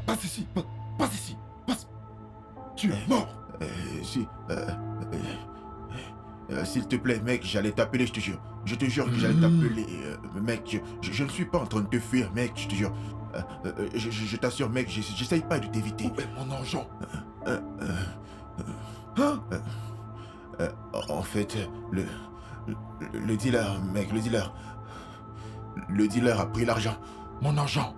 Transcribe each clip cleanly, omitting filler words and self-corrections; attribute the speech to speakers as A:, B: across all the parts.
A: Passe ici, passe ici, passe. Tu es mort.
B: Si, s'il te plaît, mec, j'allais t'appeler, je te jure. Je te jure que j'allais t'appeler. Mec, je ne suis pas en train de te fuir, mec, je te jure. Je t'assure, mec, j'essaye pas de t'éviter.
A: Où est mon argent?
B: En fait, le dealer, mec, le dealer a pris l'argent.
A: Mon argent.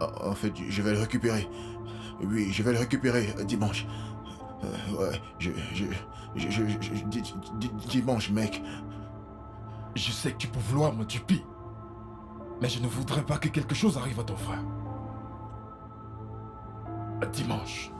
B: En fait, je vais le récupérer. Oui, je vais le récupérer dimanche. Ouais, dimanche, mec.
A: Je sais que tu peux vouloir me tuer. Mais je ne voudrais pas que quelque chose arrive à ton frère. Dimanche.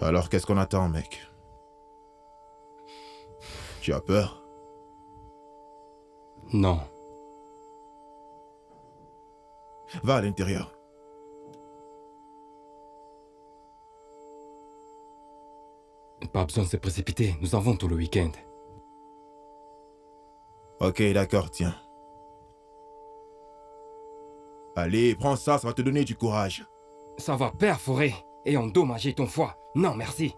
B: Alors, qu'est-ce qu'on attend, mec? Tu as peur?
C: Non.
B: Va à l'intérieur.
C: Pas besoin de se précipiter, nous avons tout le week-end.
B: Ok, d'accord, tiens. Allez, prends ça va te donner du courage.
C: Ça va perforer et endommager ton foie. Non, merci.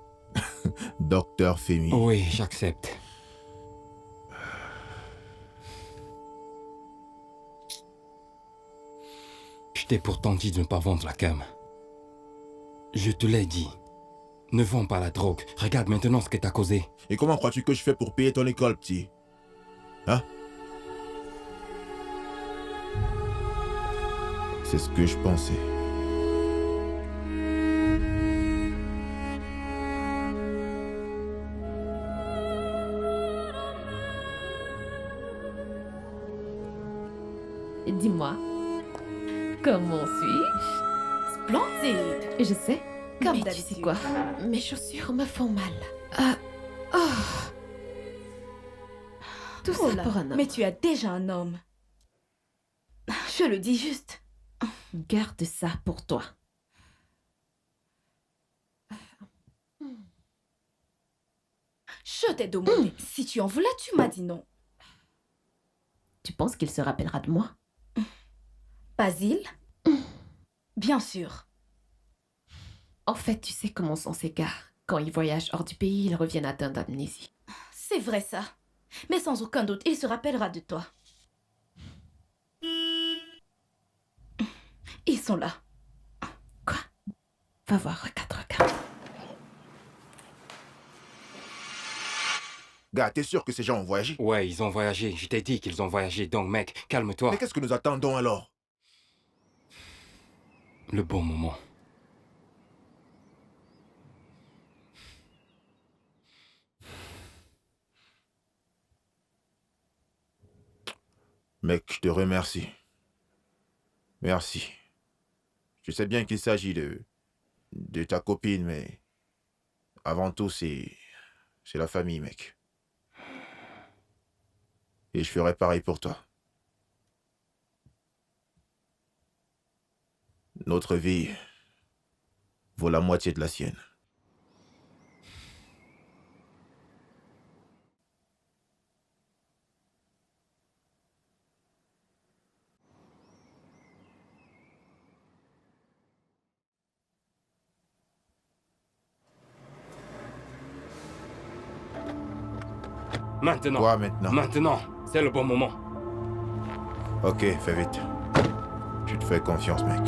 B: Docteur Femi.
C: Oui, j'accepte. Je t'ai pourtant dit de ne pas vendre la cam. Je te l'ai dit. Ne vends pas la drogue. Regarde maintenant ce que t'as causé.
B: Et comment crois-tu que je fais pour payer ton école, petit? Hein? C'est ce que je pensais.
D: Dis-moi, comment suis-je?
E: Splendide.
D: Je sais, comme
E: Mais tu
D: d'habitude.
E: sais quoi? Mes chaussures me font mal. Tout
D: Oh
E: ça
D: là,
E: pour un homme.
D: mais tu as déjà un homme. Je le dis juste.
E: Garde ça pour toi.
D: Je t'ai demandé si tu en voulais, tu m'as dit non.
E: Tu penses qu'il se rappellera de moi?
D: Basile? Bien sûr.
E: En fait, tu sais comment sont ces gars. Quand ils voyagent hors du pays, ils reviennent atteints d'amnésie.
D: C'est vrai ça. Mais sans aucun doute, il se rappellera de toi. Ils sont là.
E: Quoi? Va voir, regarde.
B: Gars, t'es sûr que ces gens ont voyagé?
C: Ouais, ils ont voyagé. Je t'ai dit qu'ils ont voyagé. Donc, mec, calme-toi.
B: Mais qu'est-ce que nous attendons alors?
C: Le bon moment.
B: Mec, je te remercie. Merci. Je sais bien qu'il s'agit de ta copine, mais avant tout, c'est la famille, mec. Et je ferai pareil pour toi. Notre vie vaut la moitié de la sienne.
C: Maintenant.
B: Quoi maintenant?
C: Maintenant. C'est le bon moment.
B: Ok, fais vite. Je te fais confiance, mec.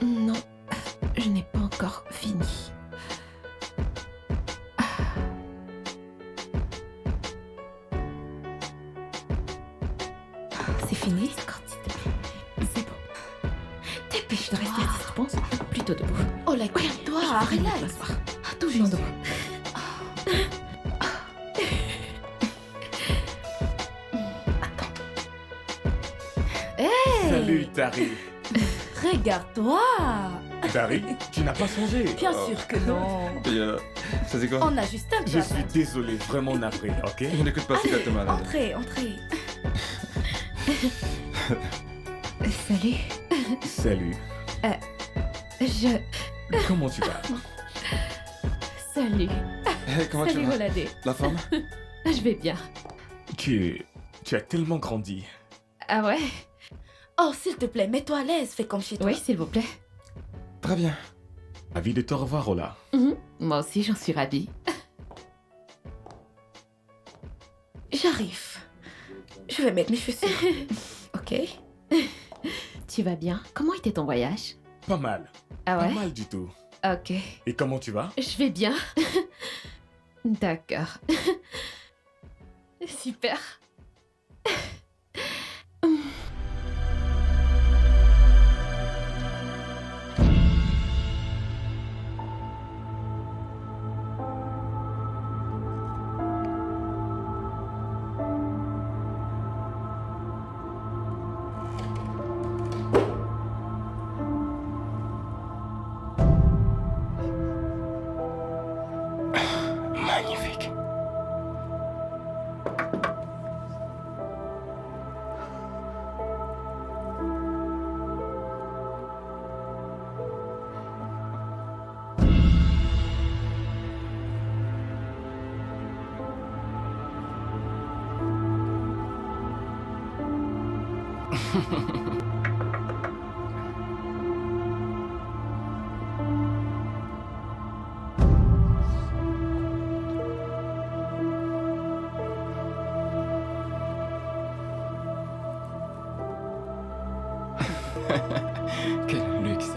E: Non, je n'ai pas encore fini.
D: C'est fini?
E: C'est bon. Je
D: Dépêche-toi.
E: dois rester assise, tu penses? Plutôt debout.
D: Oh là, calme-toi, relax. Tout
E: Non,
D: juste.
E: debout.
D: Hey,
A: Salut, Tari.
D: regarde-toi.
A: Tari, tu n'as pas changé.
D: Bien sûr que non.
F: Ça c'est quoi?
D: On a juste un
A: Je
D: peu.
A: suis désolé, vraiment navré, ok?
F: Je n'écoute pas, c'est quoi t'es malade?
D: Entrez, entrez.
E: Salut.
A: Salut.
E: Je...
A: Comment tu vas?
E: Salut.
F: Hey, comment tu
E: Salut,
F: vas?
E: Voladé.
F: La femme?
E: Je vais bien.
A: Tu as tellement grandi.
E: Ah ouais?
D: Oh, s'il te plaît, mets-toi à l'aise, fais comme chez toi.
E: Oui, s'il vous plaît.
F: Très bien.
A: Ravi de te revoir, Ola.
E: Moi aussi, j'en suis ravie.
D: J'arrive. Je vais mettre mes chaussures. Ok.
E: Tu vas bien? Comment était ton voyage?
A: Pas mal.
E: Ah
A: Pas
E: ouais?
A: mal du tout.
E: Ok.
A: Et comment tu vas?
E: Je vais bien. D'accord. Super.
C: Magnifique. Quel luxe.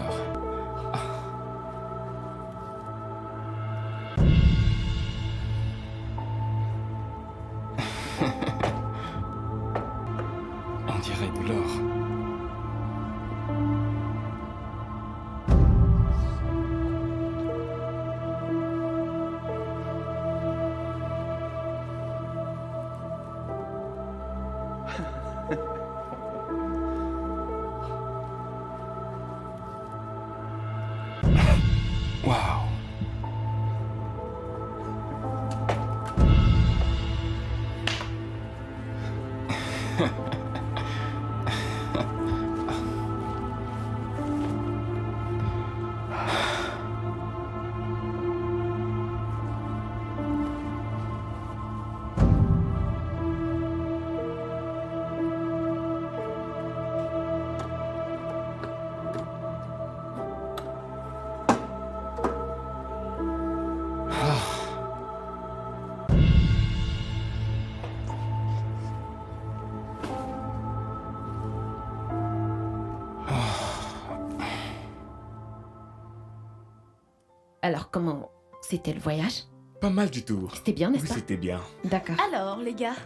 C: On dirait de l'or. Waouh.
E: Alors, comment c'était le voyage?
A: Pas mal du tout.
E: C'était bien,
A: Oui,
E: n'est-ce pas?
A: c'était bien.
E: D'accord.
D: Alors, les gars,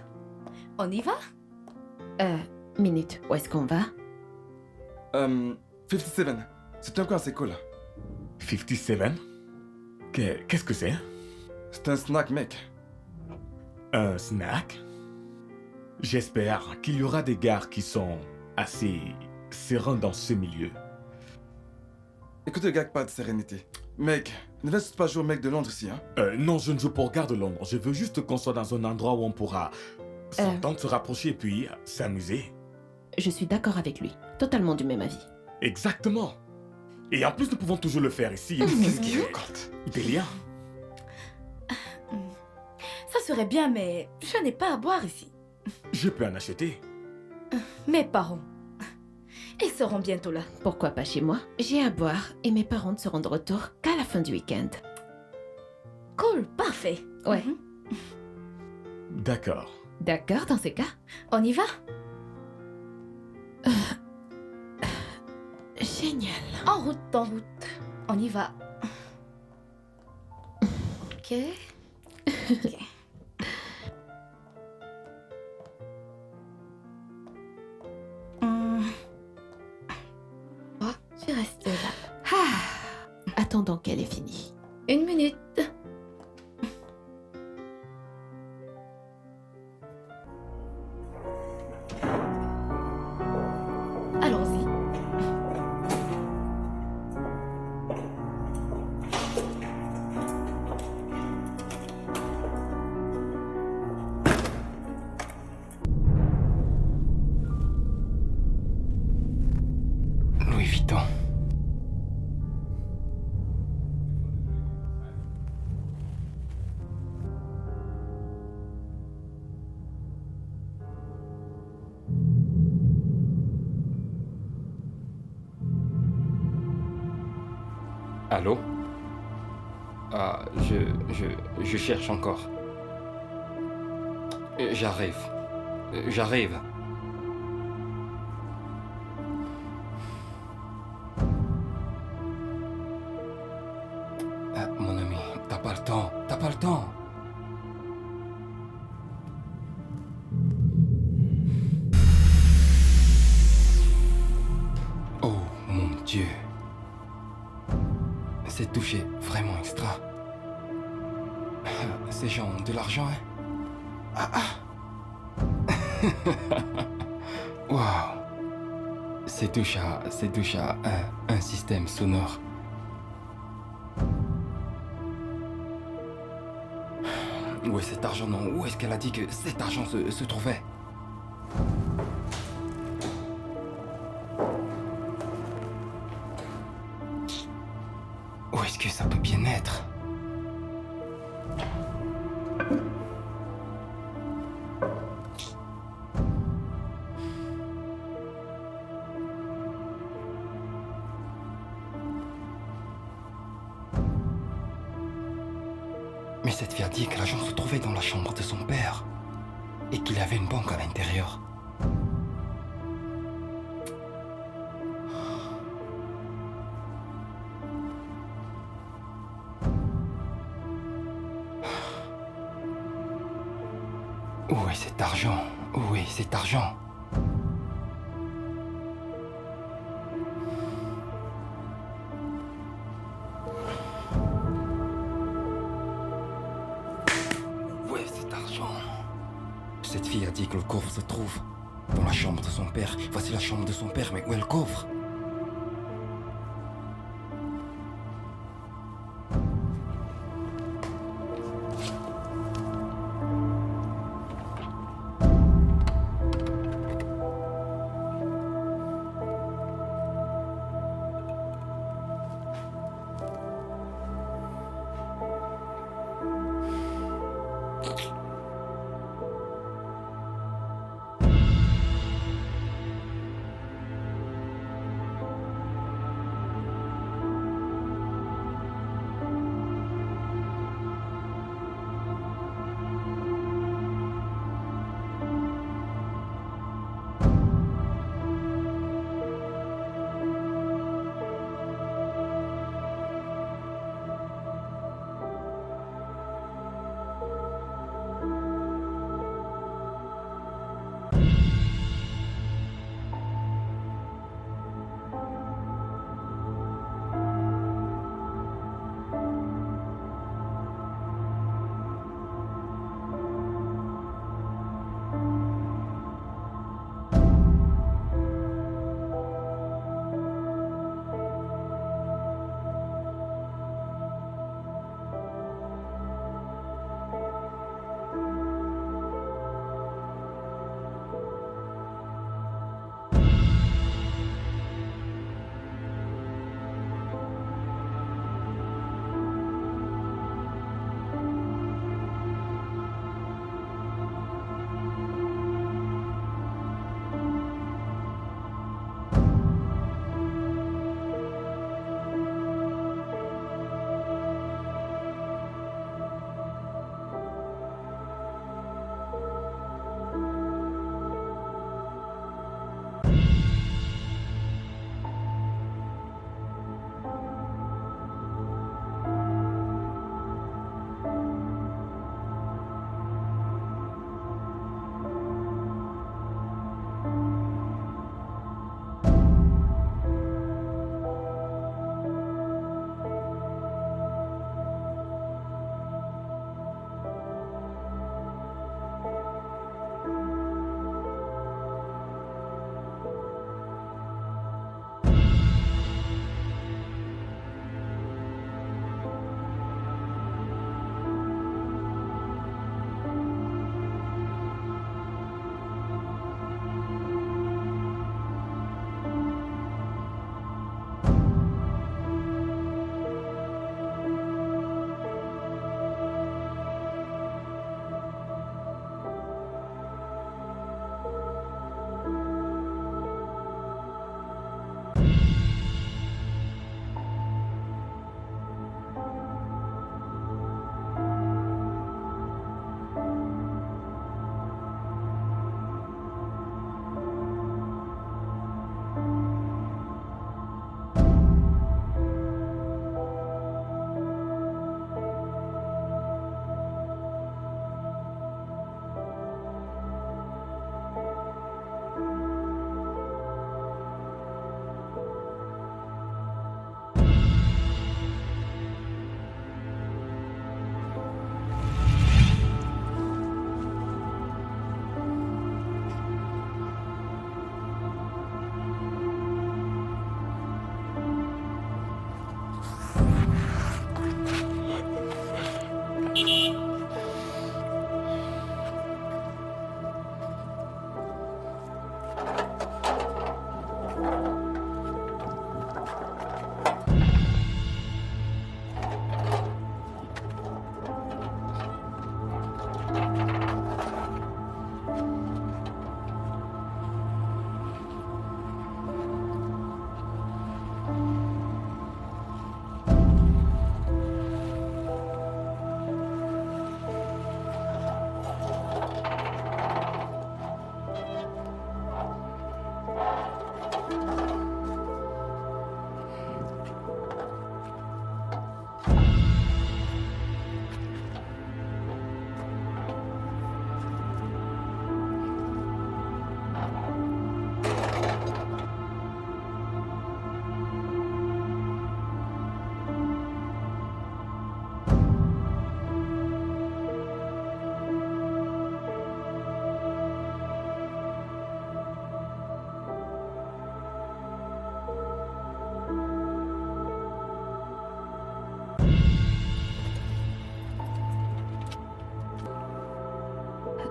D: on y va?
E: Minute, où est-ce qu'on va?
F: 57. C'est un coin assez cool.
A: 57? Qu'est-ce que c'est?
F: C'est un snack, mec.
A: Un snack? J'espère qu'il y aura des gares qui sont assez sereins dans ce milieu.
F: Écoute, gars, pas de sérénité. Mec, ne laisse pas jouer au mec de Londres ici, hein.
A: Non, je ne joue pour Gare de Londres. Je veux juste qu'on soit dans un endroit où on pourra s'entendre, se rapprocher et puis s'amuser.
E: Je suis d'accord avec lui. Totalement du même avis.
A: Exactement. Et en plus, nous pouvons toujours le faire ici.
F: Qu'est-ce qu'il raconte?
A: Des liens.
D: Ça serait bien, mais je n'ai pas à boire ici.
A: Je peux en acheter.
D: Mes parents, ils seront bientôt là.
E: Pourquoi pas chez moi? J'ai à boire et mes parents ne seront de retour qu'à la fin du week-end.
D: Cool, parfait.
E: Ouais.
A: D'accord.
E: D'accord, dans ces cas?
D: On y va?
E: Génial.
D: En route, en route. On y va. Ok. Ok. Hum,
E: Tu restes là. Ah. Attendons qu'elle ait fini.
D: 1 minute. Allons-y.
C: Louis Vuitton. Allô? Ah, je cherche encore. J'arrive. J'arrive. Mon ami, t'as pas le temps. T'as pas le temps. Oh mon Dieu. C'est touché vraiment extra. Ces gens ont de l'argent, hein? Ah ah. Waouh. C'est touche à un système sonore. Où est cet argent? Non, où est-ce qu'elle a dit que cet argent se trouvait? Où est-ce que ça peut bien être? Mais cette fille a dit que l'argent se trouvait dans la chambre de son père et qu'il y avait une banque à l'intérieur. Où est cet argent? Où est cet argent? Où est cet argent? Cette fille a dit que le coffre se trouve dans la chambre de son père. Voici la chambre de son père, mais où est le coffre?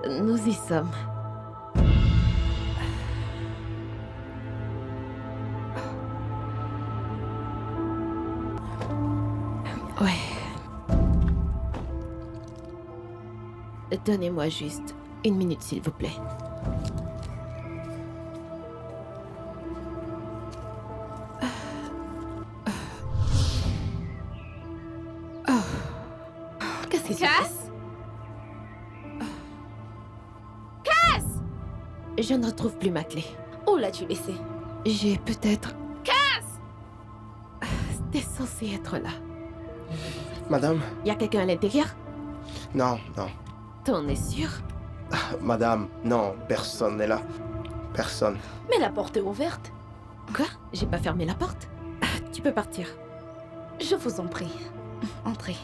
E: Nous y sommes. Ouais. Donnez-moi juste 1 minute, s'il vous plaît.
D: Qu'est-ce qui se passe?
E: Je ne retrouve plus ma clé.
D: Où l'as-tu laissée?
E: J'ai peut-être... C'était censé être là.
G: Madame?
E: Y a quelqu'un à l'intérieur?
G: Non, non.
E: T'en es sûr?
G: Madame, non, personne n'est là. Personne.
D: Mais la porte est ouverte.
E: Quoi? J'ai pas fermé la porte? Tu peux partir.
D: Je vous en prie. Entrez.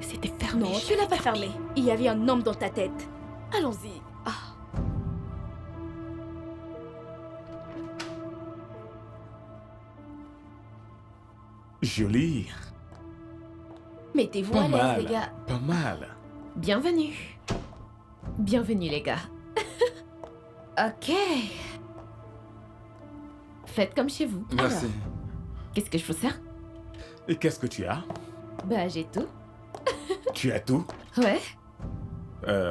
E: C'était fermé.
D: Non, tu l'as pas fermé. Il y avait un homme dans ta tête. Allons-y. Ah.
A: Joli.
D: Mettez-vous
A: Pas
D: à l'aise,
A: mal.
D: les gars.
A: Pas mal.
E: Bienvenue. Bienvenue, les gars. Ok. Faites comme chez vous.
F: Merci.
E: Alors, qu'est-ce que je vous sers?
A: Et qu'est-ce que tu as?
E: Bah, j'ai tout.
A: Tu as tout?
E: Ouais.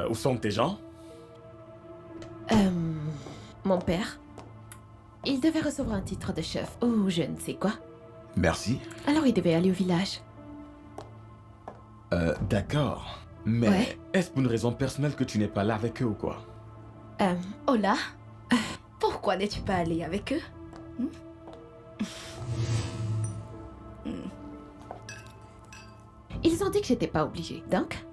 A: Où sont tes gens?
E: Mon père. Il devait recevoir un titre de chef ou je ne sais quoi.
A: Merci.
E: Alors il devait aller au village.
A: D'accord. Mais
E: Ouais.
A: est-ce pour une raison personnelle que tu n'es pas là avec eux ou quoi?
D: Hola. Pourquoi n'es-tu pas allé avec eux?
E: Ils ont dit que j'étais pas obligée, donc...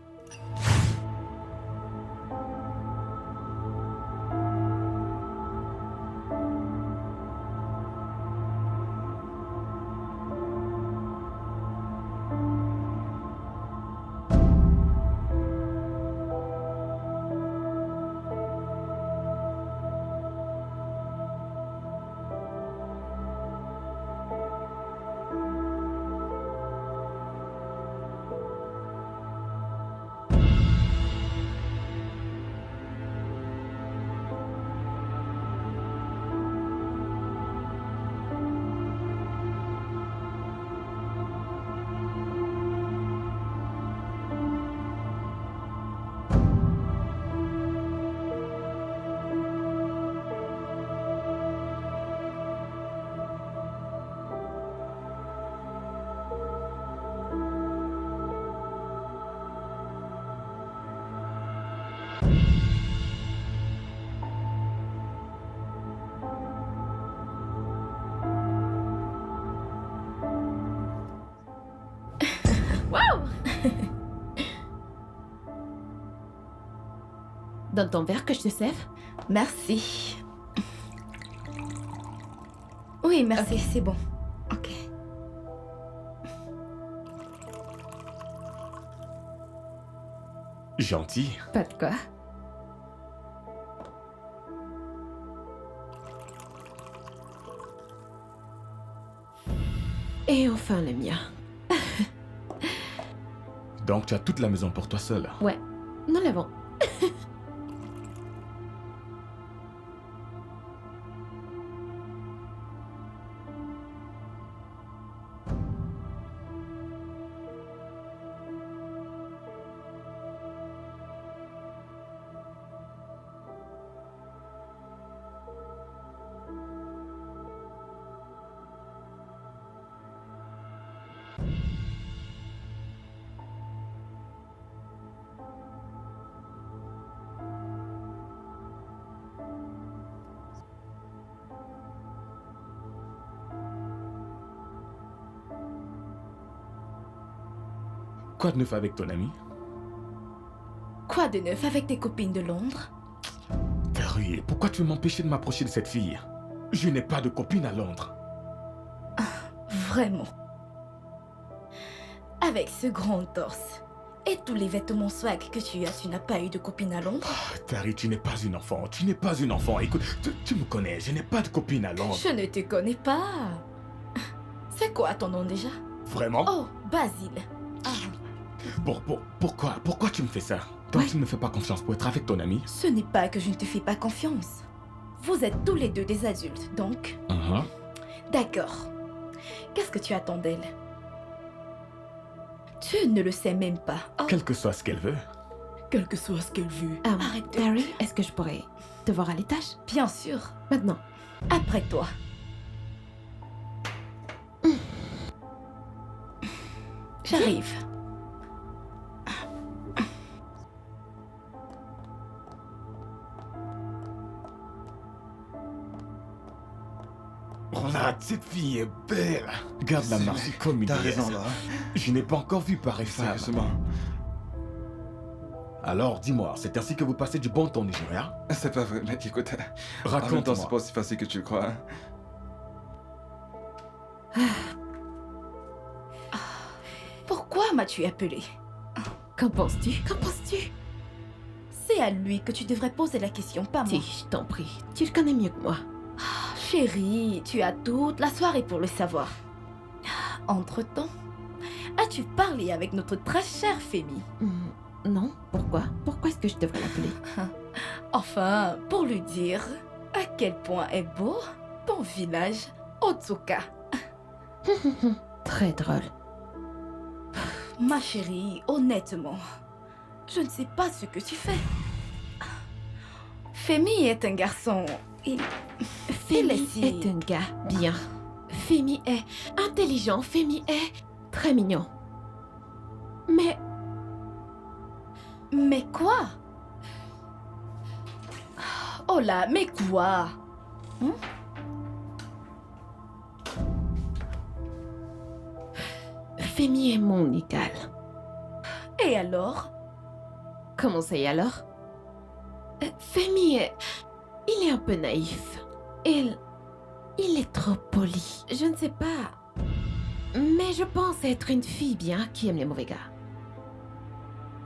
E: Donne ton verre que je te serve.
D: Merci. Oui, merci, c'est bon. Ok.
A: Gentil.
E: Pas de quoi. Et enfin le mien.
A: Donc tu as toute la maison pour toi seul.
E: Ouais, nous l'avons.
A: Quoi de neuf avec ton ami?
D: Quoi de neuf avec tes copines de Londres?
A: Terry, pourquoi tu veux m'empêcher de m'approcher de cette fille? Je n'ai pas de copine à Londres.
D: Vraiment. Avec ce grand torse et tous les vêtements swag que tu as, tu n'as pas eu de copine à Londres?
A: Terry, tu n'es pas une enfant. Tu n'es pas une enfant. Écoute, tu me connais. Je n'ai pas de copine à Londres.
D: Je ne te connais pas. C'est quoi ton nom déjà?
A: Vraiment?
D: Oh, Basile. Ah,
A: Pourquoi tu me fais ça? Toi,
E: Ouais.
A: tu ne me fais pas confiance pour être avec ton ami?
D: Ce n'est pas que je ne te fais pas confiance. Vous êtes tous les deux des adultes, donc...
A: Mhm.
D: D'accord. Qu'est-ce que tu attends d'elle? Tu ne le sais même pas. Oh,
A: Quel que soit ce qu'elle veut.
D: quel que soit ce qu'elle veut. Arrête de...
E: Barry, est-ce que je pourrais te voir à l'étage?
D: Bien sûr.
E: Maintenant.
D: Après toi. J'arrive.
A: Regarde, cette fille est belle. Regarde la marche comme une
F: T'as
A: déesse.
F: raison là.
A: Je n'ai pas encore vu pareille femme.
F: Sérieusement.
A: Alors, dis-moi, c'est ainsi que vous passez du bon temps au Nigeria?
F: C'est pas vrai, mec, écoute. En même temps,
A: Raconte-moi.
F: c'est pas aussi facile que tu le crois. Hein.
D: Pourquoi m'as-tu appelé?
E: Qu'en penses-tu? Qu'en penses-tu?
D: C'est à lui que tu devrais poser la question, pas moi.
E: Si, je t'en prie. Tu le connais mieux que moi.
D: Chérie, tu as toute la soirée pour le savoir. Entre-temps, as-tu parlé avec notre très chère Femi?
E: Non, pourquoi? Pourquoi est-ce que je devrais l'appeler?
D: Enfin, pour lui dire à quel point est beau ton village Otsuka.
E: Très drôle.
D: Ma chérie, honnêtement, je ne sais pas ce que tu fais. Femi est un garçon.
E: Femi
D: si-
E: est un gars bien. Femi est intelligent. Femi est très mignon. Mais
D: Mais quoi? Oh là, mais quoi?
E: Femi est mon égal.
D: Et alors?
E: Comment ça y est alors? Femi est... Il est un peu naïf. Il est trop poli. Je ne sais pas. Mais je pense être une fille bien qui aime les mauvais gars.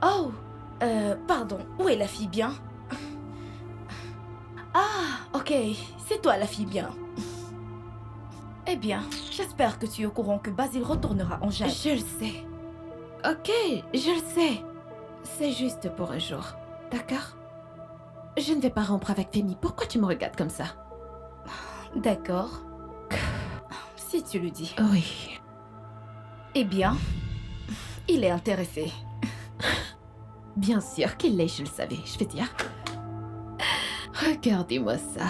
D: Oh, pardon, où est la fille bien? Ah, ok, c'est toi la fille bien. Eh bien, j'espère que tu es au courant que Basile retournera en Jade.
E: Je le sais. Ok, je le sais. C'est juste pour un jour. D'accord? Je ne vais pas rompre avec Femi. Pourquoi tu me regardes comme ça?
D: D'accord. Si tu le dis.
E: Oui.
D: Eh bien, il est intéressé.
E: Bien sûr qu'il l'est, je le savais. Je vais dire. Regardez-moi ça.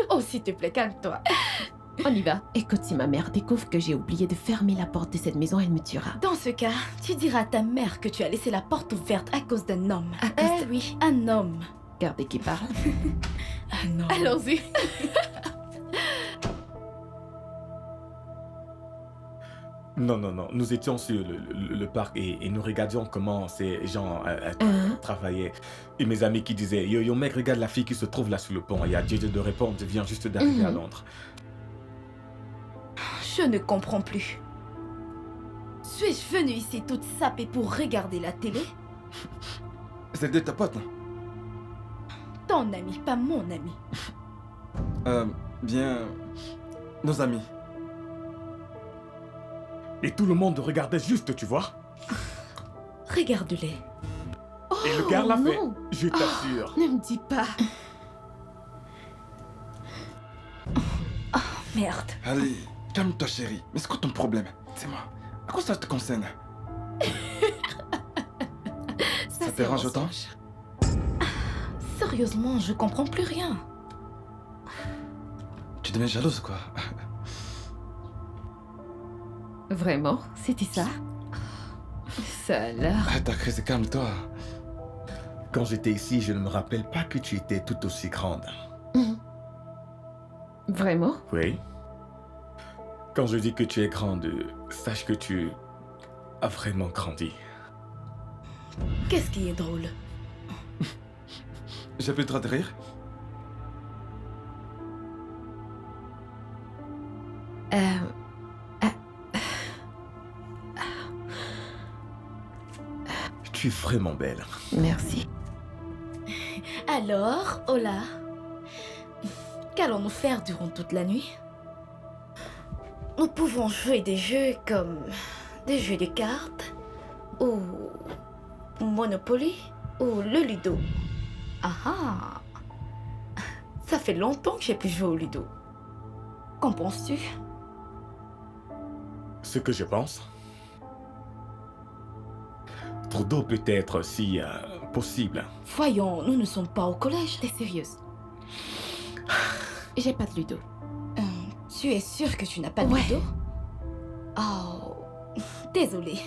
D: Oh, s'il te plaît, calme-toi.
E: On y va. Écoute, si ma mère découvre que j'ai oublié de fermer la porte de cette maison, elle me tuera.
D: Dans ce cas, tu diras à ta mère que tu as laissé la porte ouverte à cause d'un homme.
E: À cause de-
D: Oui, un homme.
E: Regardez qui parle.
D: Un homme. Allons-y.
A: Non. Nous étions sur le parc et nous regardions comment ces gens travaillaient. Et mes amis qui disaient yo mec, regarde la fille qui se trouve là sur le pont. Il y a JJ de répondre, vient juste d'arriver à Londres.
D: Je ne comprends plus. Suis-je venue ici toute sapée pour regarder la télé?
F: C'est de ta pote, non?
D: Ton ami, pas mon ami.
F: Bien. Nos amis.
A: Et tout le monde regardait juste, tu vois.
D: Regarde-les.
A: Et le gars l'a fait.
E: non.
A: Je t'assure.
E: Ne me dis pas.
D: Merde.
F: Allez, calme-toi, chérie. Mais c'est quoi ton problème? Dis-moi. À quoi ça te concerne? Ça te
E: c'est
F: dérange autant?
E: mensonge.
D: Sérieusement, je comprends plus rien.
F: Tu deviens jalouse, quoi.
E: Vraiment? C'était ça? Ça alors?
F: Ta crise, calme-toi.
A: Quand j'étais ici, je ne me rappelle pas que tu étais tout aussi grande.
E: Vraiment?
A: Oui. Quand je dis que tu es grande, sache que tu as vraiment grandi.
D: Qu'est-ce qui est drôle?
F: J'ai plus le droit de rire?
A: Tu es vraiment belle.
E: Merci.
D: Alors, Ola, qu'allons-nous faire durant toute la nuit? Nous pouvons jouer des jeux comme des jeux de cartes, ou Monopoly ou le Ludo? Ah ah. Ça fait longtemps que j'ai pu jouer au Ludo. Qu'en penses-tu?
A: Ce que je pense. Trudeau peut être si possible.
D: Voyons, nous ne sommes pas au collège.
E: T'es sérieuse? J'ai pas de Ludo.
D: Tu es sûre que tu n'as pas de
E: Ouais.
D: Ludo? Oh, désolée.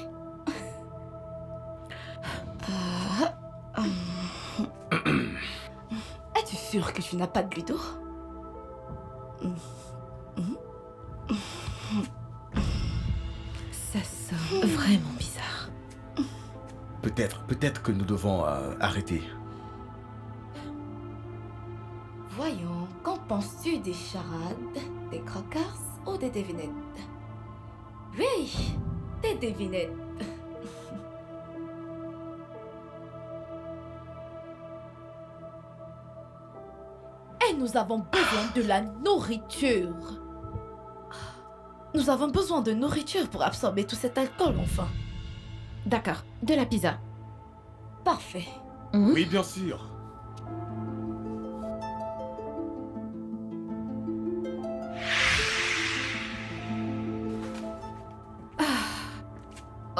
D: Es-tu sûre que tu n'as pas de Ludo?
E: Ça sonne vraiment bizarre.
A: Peut-être que nous devons arrêter.
D: Voyons, qu'en penses-tu des charades, des croqueurs ou des devinettes? Oui, des devinettes. Et nous avons besoin de la nourriture. Nous avons besoin de nourriture pour absorber tout cet alcool, enfin.
E: D'accord, de la pizza.
D: Parfait.
A: Oui, bien sûr.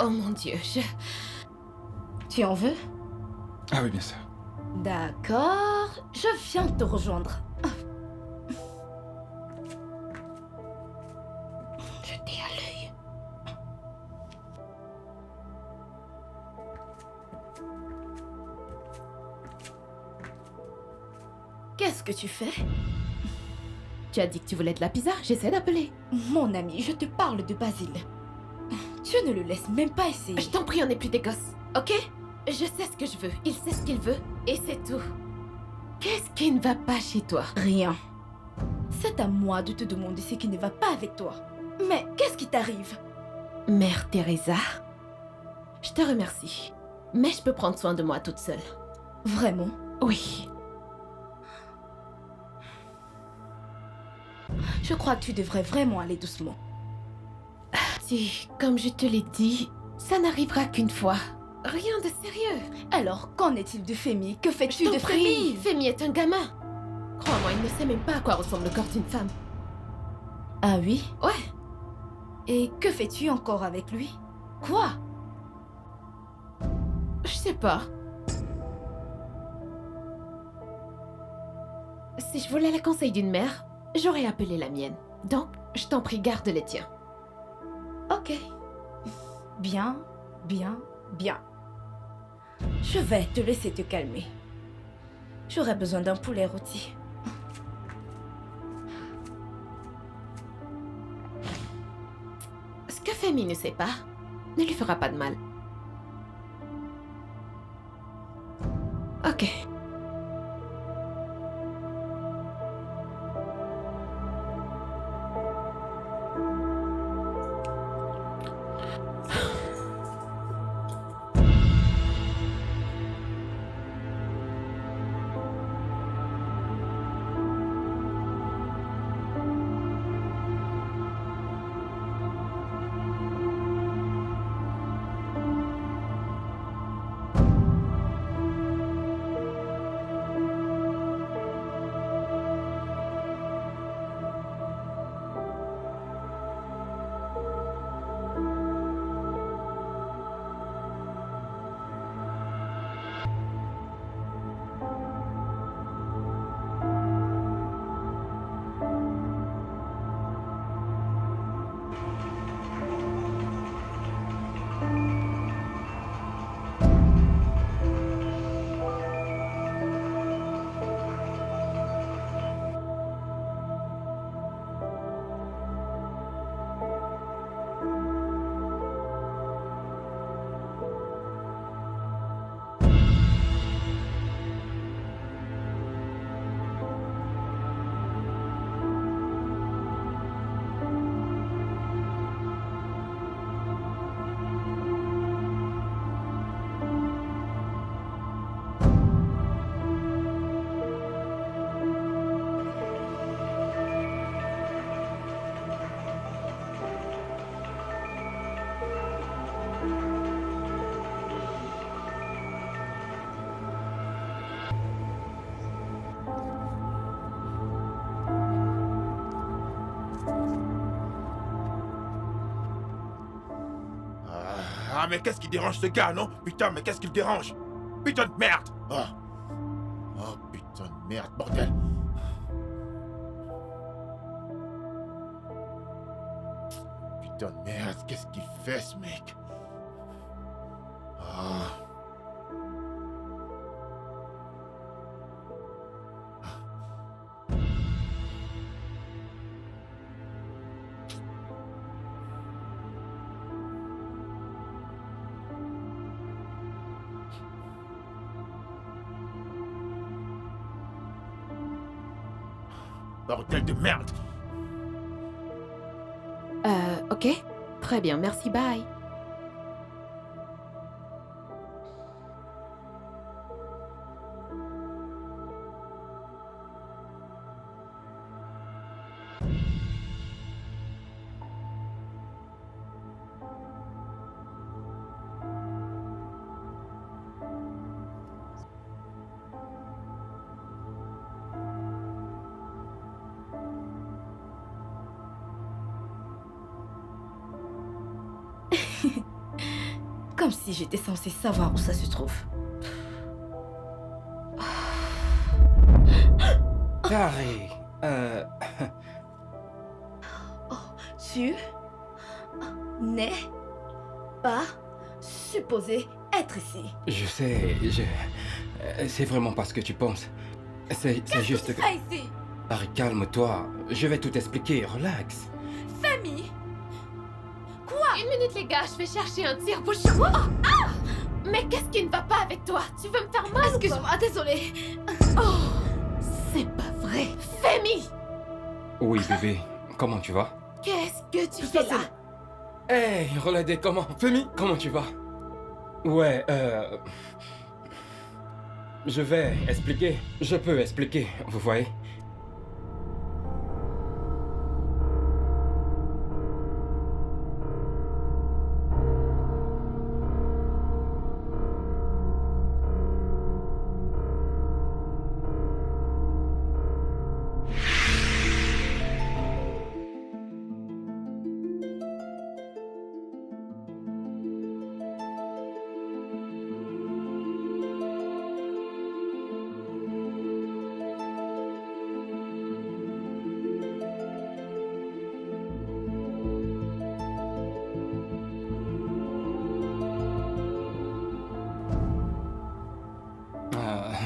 E: Oh mon Dieu,
D: Tu en veux?
F: Ah oui, bien sûr.
D: D'accord, je viens te rejoindre. Jetez à l'œil. Qu'est-ce que tu fais?
E: Tu as dit que tu voulais de la pizza? J'essaie d'appeler.
D: Mon ami, je te parle de Basile. Tu ne le laisses même pas essayer.
E: Je t'en prie, on n'est plus des gosses, ok? Je sais ce que je veux, il sait ce qu'il veut, et c'est tout. Qu'est-ce qui ne va pas chez toi?
D: Rien. C'est à moi de te demander ce qui ne va pas avec toi. Mais qu'est-ce qui t'arrive?
E: Mère Teresa, je te remercie, mais je peux prendre soin de moi toute seule.
D: Vraiment?
E: Oui.
D: Je crois que tu devrais vraiment aller doucement.
E: Si, comme je te l'ai dit, ça n'arrivera qu'une fois. Rien de sérieux.
D: Alors, qu'en est-il de Femi? Que fais-tu
E: Je
D: de
E: t'en prie,
D: Femi?
E: Femi est un gamin. Crois-moi, il ne sait même pas à quoi ressemble le corps d'une femme.
D: Ah oui?
E: Ouais,
D: Et que fais-tu encore avec lui? Quoi?
E: je sais pas. Si je voulais les conseils d'une mère, j'aurais appelé la mienne. Donc, je t'en prie, garde les tiens.
D: Ok. Bien, bien, bien. Je vais te laisser te calmer. J'aurais besoin d'un poulet rôti.
E: Ce que Femi ne sait pas ne lui fera pas de mal. Ok.
B: Ah, mais qu'est-ce qui dérange ce gars, non? Putain, mais qu'est-ce qui le dérange? Putain de merde! Oh, putain de merde, bordel! Putain de merde, qu'est-ce qu'il fait, ce mec? Ah. Bordel de merde!
E: Ok. Très bien, merci, bye.
D: Comme si j'étais censée savoir où ça se trouve.
C: Tari,
D: Tu n'es pas supposé être ici.
C: je sais, c'est vraiment pas ce que tu penses. C'est juste
D: Tu
C: que...
D: fais ici,
C: Tari, calme-toi. Je vais tout expliquer, relax.
D: Femi.
E: Une minute, les gars, je vais chercher un tire-bouchon. Ah! Mais qu'est-ce qui ne va pas avec toi? Tu veux me faire mal? ou quoi?
D: Excuse-moi, désolée.
E: Oh, c'est pas vrai. Femi!
C: Oui, bébé, comment tu vas?
E: Qu'est-ce que tu fais là?
C: Hey, Reladé, comment?
F: Femi,
C: Comment tu vas? Ouais, je vais expliquer. Je peux expliquer, vous voyez?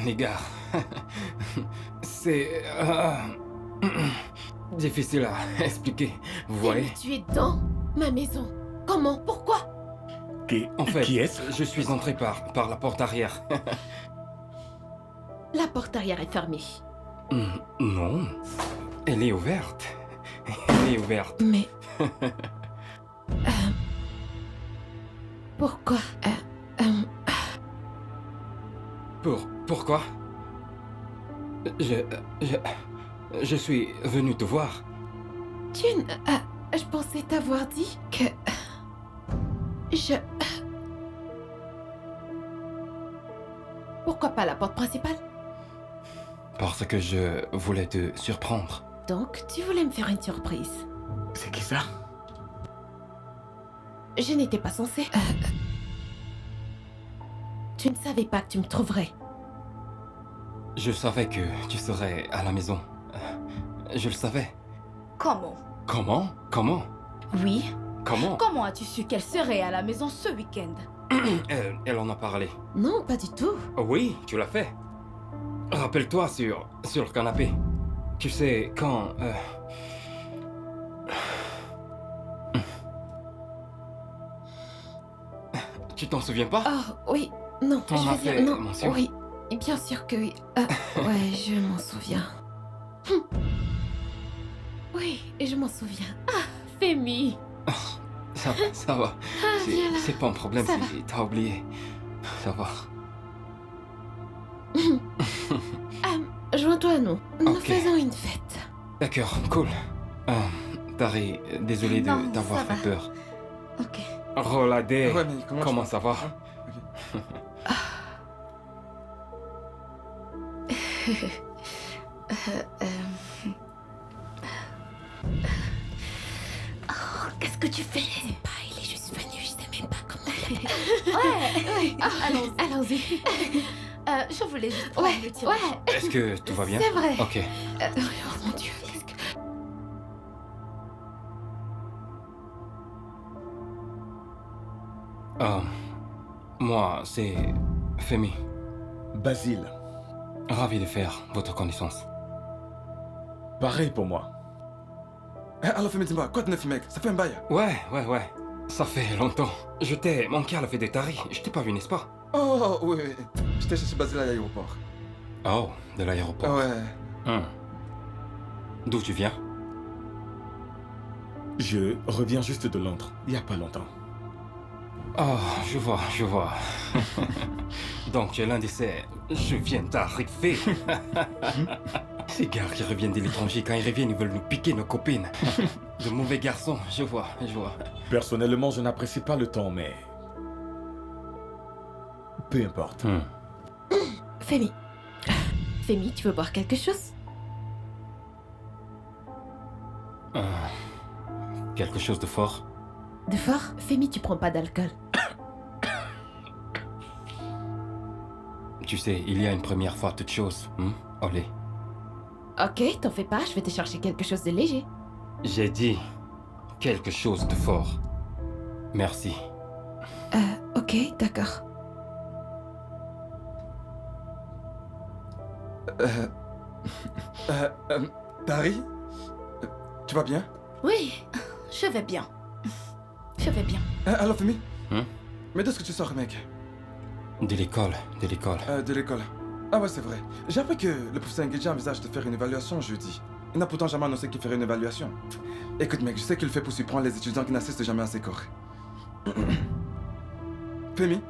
C: Les gars, c'est difficile à expliquer, vous voyez?
E: Femi, tu es dans ma maison. Comment? Pourquoi?
C: En fait,
A: Qui est-ce?
C: je suis entré par la porte arrière.
E: La porte arrière est fermée.
C: Non, elle est ouverte. Elle est ouverte.
E: Mais... Pourquoi?
C: Pourquoi? Je suis venu te voir.
E: Je pensais t'avoir dit que... Pourquoi pas la porte principale?
C: Parce que je voulais te surprendre.
E: Donc, tu voulais me faire une surprise.
A: C'est qui ça?
E: Je n'étais pas censée. Tu ne savais pas que tu me trouverais.
C: Je savais que tu serais à la maison. Je le savais.
D: Comment?
C: Comment?
D: Oui.
C: Comment?
D: Comment as-tu su qu'elle serait à la maison ce week-end?
C: Elle en a parlé.
E: Non, pas du tout.
C: Oui, tu l'as fait. Rappelle-toi sur le canapé. Tu sais, quand... Tu t'en souviens pas?
E: Oh, oui. Non,
C: T'en
E: je
C: as
E: veux dire...
C: fait
E: Non,
C: mention.
E: oui. Bien sûr que oui. Ouais, je m'en souviens. Oui, je m'en souviens. Ah, Femi.
C: Ça va.
E: viens là.
C: C'est pas un problème
E: Ça
C: si t'as oublié. Ça va.
E: Joins-toi à nous. Nous
C: Ok.
E: faisons une fête.
C: D'accord, cool. Tari, désolé
D: Non,
C: de t'avoir
D: ça
C: fait
D: va.
C: peur.
D: Ok.
C: Reladé,
F: ouais, mais
C: comment
F: tu-
C: ça va?
D: Oh, qu'est-ce que tu fais?
E: Pas, il est juste venu, je sais même pas comment
D: Ouais. Allons-y.
E: Allons-y.
D: Je voulais juste prendre le tir.
E: Ouais.
C: Est-ce que tout va bien?
E: C'est vrai.
C: Ok.
E: Oh mon Dieu, qu'est-ce que...
C: Moi, c'est Femi.
A: Basile,
C: Ravi de faire votre connaissance.
A: pareil pour moi.
F: Alors, Femi, dis-moi, quoi de neuf, mec? Ça fait un bail.
C: Ouais. Ça fait longtemps. Je t'ai manqué à la fête des taris. Je t'ai pas vu, n'est-ce pas?
F: Oh, oui. J'étais chez Basile à l'aéroport.
C: Oh, de l'aéroport.
F: Ouais.
C: D'où tu viens?
A: Je reviens juste de Londres, il n'y a pas longtemps.
C: Oh, je vois. Donc tu es l'un de ces... Je viens d'arriver. Ces gars qui reviennent de l'étranger, quand ils reviennent, ils veulent nous piquer nos copines. De mauvais garçons, je vois.
A: Personnellement, je n'apprécie pas le temps, mais... Peu importe.
E: Femi. Femi, tu veux boire quelque chose?
C: Quelque chose de fort?
E: De fort? Femi, tu prends pas d'alcool.
C: Tu sais, il y a une première fois toute chose. Olé.
E: Ok, t'en fais pas, je vais te chercher quelque chose de léger.
C: J'ai dit quelque chose de fort. Merci.
E: Ok, d'accord.
F: Tari? Tu vas bien?
D: Oui, je vais bien. Je vais bien.
F: Alors, Femi?
C: Hein?
F: Mais d'où est-ce que tu sors, mec?
C: De l'école.
F: De l'école. Ah ouais, c'est vrai. J'ai appris que le professeur Nguedia envisage de faire une évaluation jeudi. Il n'a pourtant jamais annoncé qu'il ferait une évaluation. Écoute, mec, je sais qu'il le fait pour surprendre les étudiants qui n'assistent jamais à ses cours. Femi?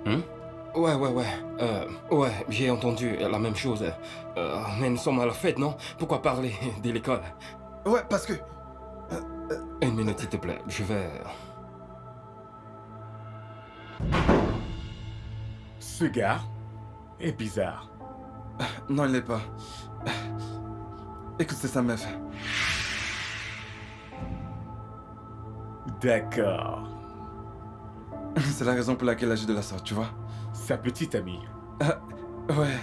C: Ouais. Ouais, j'ai entendu la même chose. Mais nous sommes à la fête, non? Pourquoi parler de l'école?
F: Ouais, parce que...
C: Une minute, s'il te plaît. Je vais...
A: Ce gars est bizarre.
F: Non, il n'est pas. Écoute, c'est sa meuf.
A: D'accord.
F: C'est la raison pour laquelle elle agit de la sorte, tu vois?
A: Sa petite amie.
F: Ouais.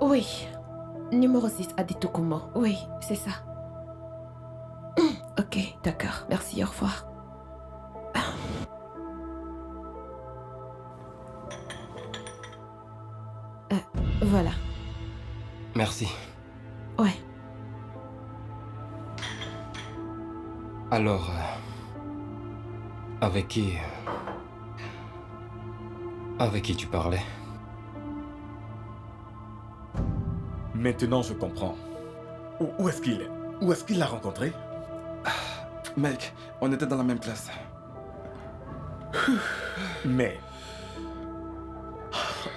E: Oui. Numéro 6, Aditokumo. Oui, c'est ça. Ok, d'accord. Merci, au revoir. Voilà.
C: Merci.
E: Ouais.
C: Alors... Avec qui tu parlais?
A: Maintenant, je comprends. Où est-ce qu'il est? Où est-ce qu'il l'a rencontré?
F: Mec, on était dans la même classe.
A: Mais...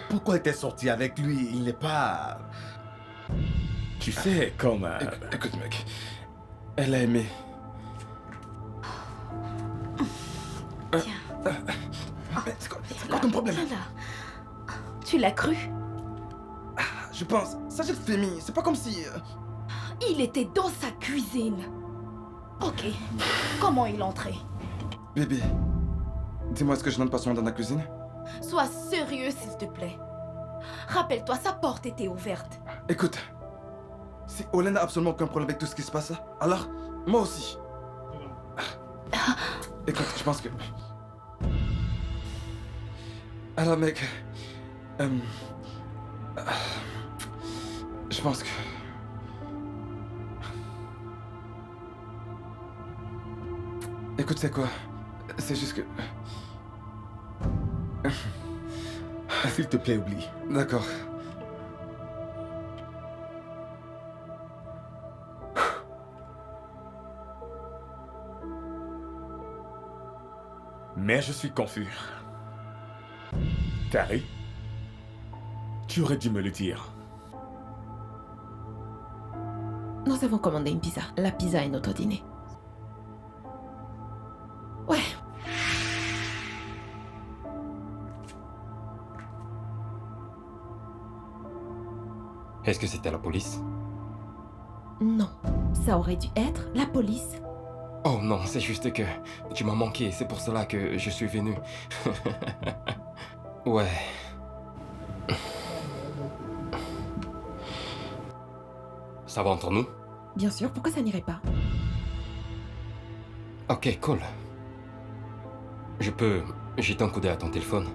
A: Pourquoi était sorti avec lui? Il n'est pas... Tu sais, comme...
F: Écoute, mec. Elle a aimé. Mais c'est quoi ton problème?
D: Viens là. Tu l'as cru?
F: Je pense. S'agit de Femi, c'est pas comme si...
D: Il était dans sa cuisine. Ok. Comment il entrait?
F: Bébé, dis-moi, est-ce que je n'entre pas souvent dans la cuisine?
D: Sois sérieux, s'il te plaît. Rappelle-toi, sa porte était ouverte.
F: Écoute, si Olen n'a absolument aucun problème avec tout ce qui se passe là, alors, moi aussi. Écoute, je pense que... Alors, mec... Je pense que... Écoute, c'est quoi? C'est juste que...
A: S'il te plaît, oublie.
F: D'accord.
A: Mais je suis confus. Tari, tu aurais dû me le dire.
E: Nous avons commandé une pizza. La pizza est notre dîner. Ouais.
C: Est-ce que c'était la police?
E: Non. Ça aurait dû être la police.
C: Oh non, c'est juste que tu m'as manqué, c'est pour cela que je suis venu. Ouais. Ça va entre nous?
E: Bien sûr, pourquoi ça n'irait pas?
C: Ok, cool. Je peux jeter un coup d'œil à ton téléphone?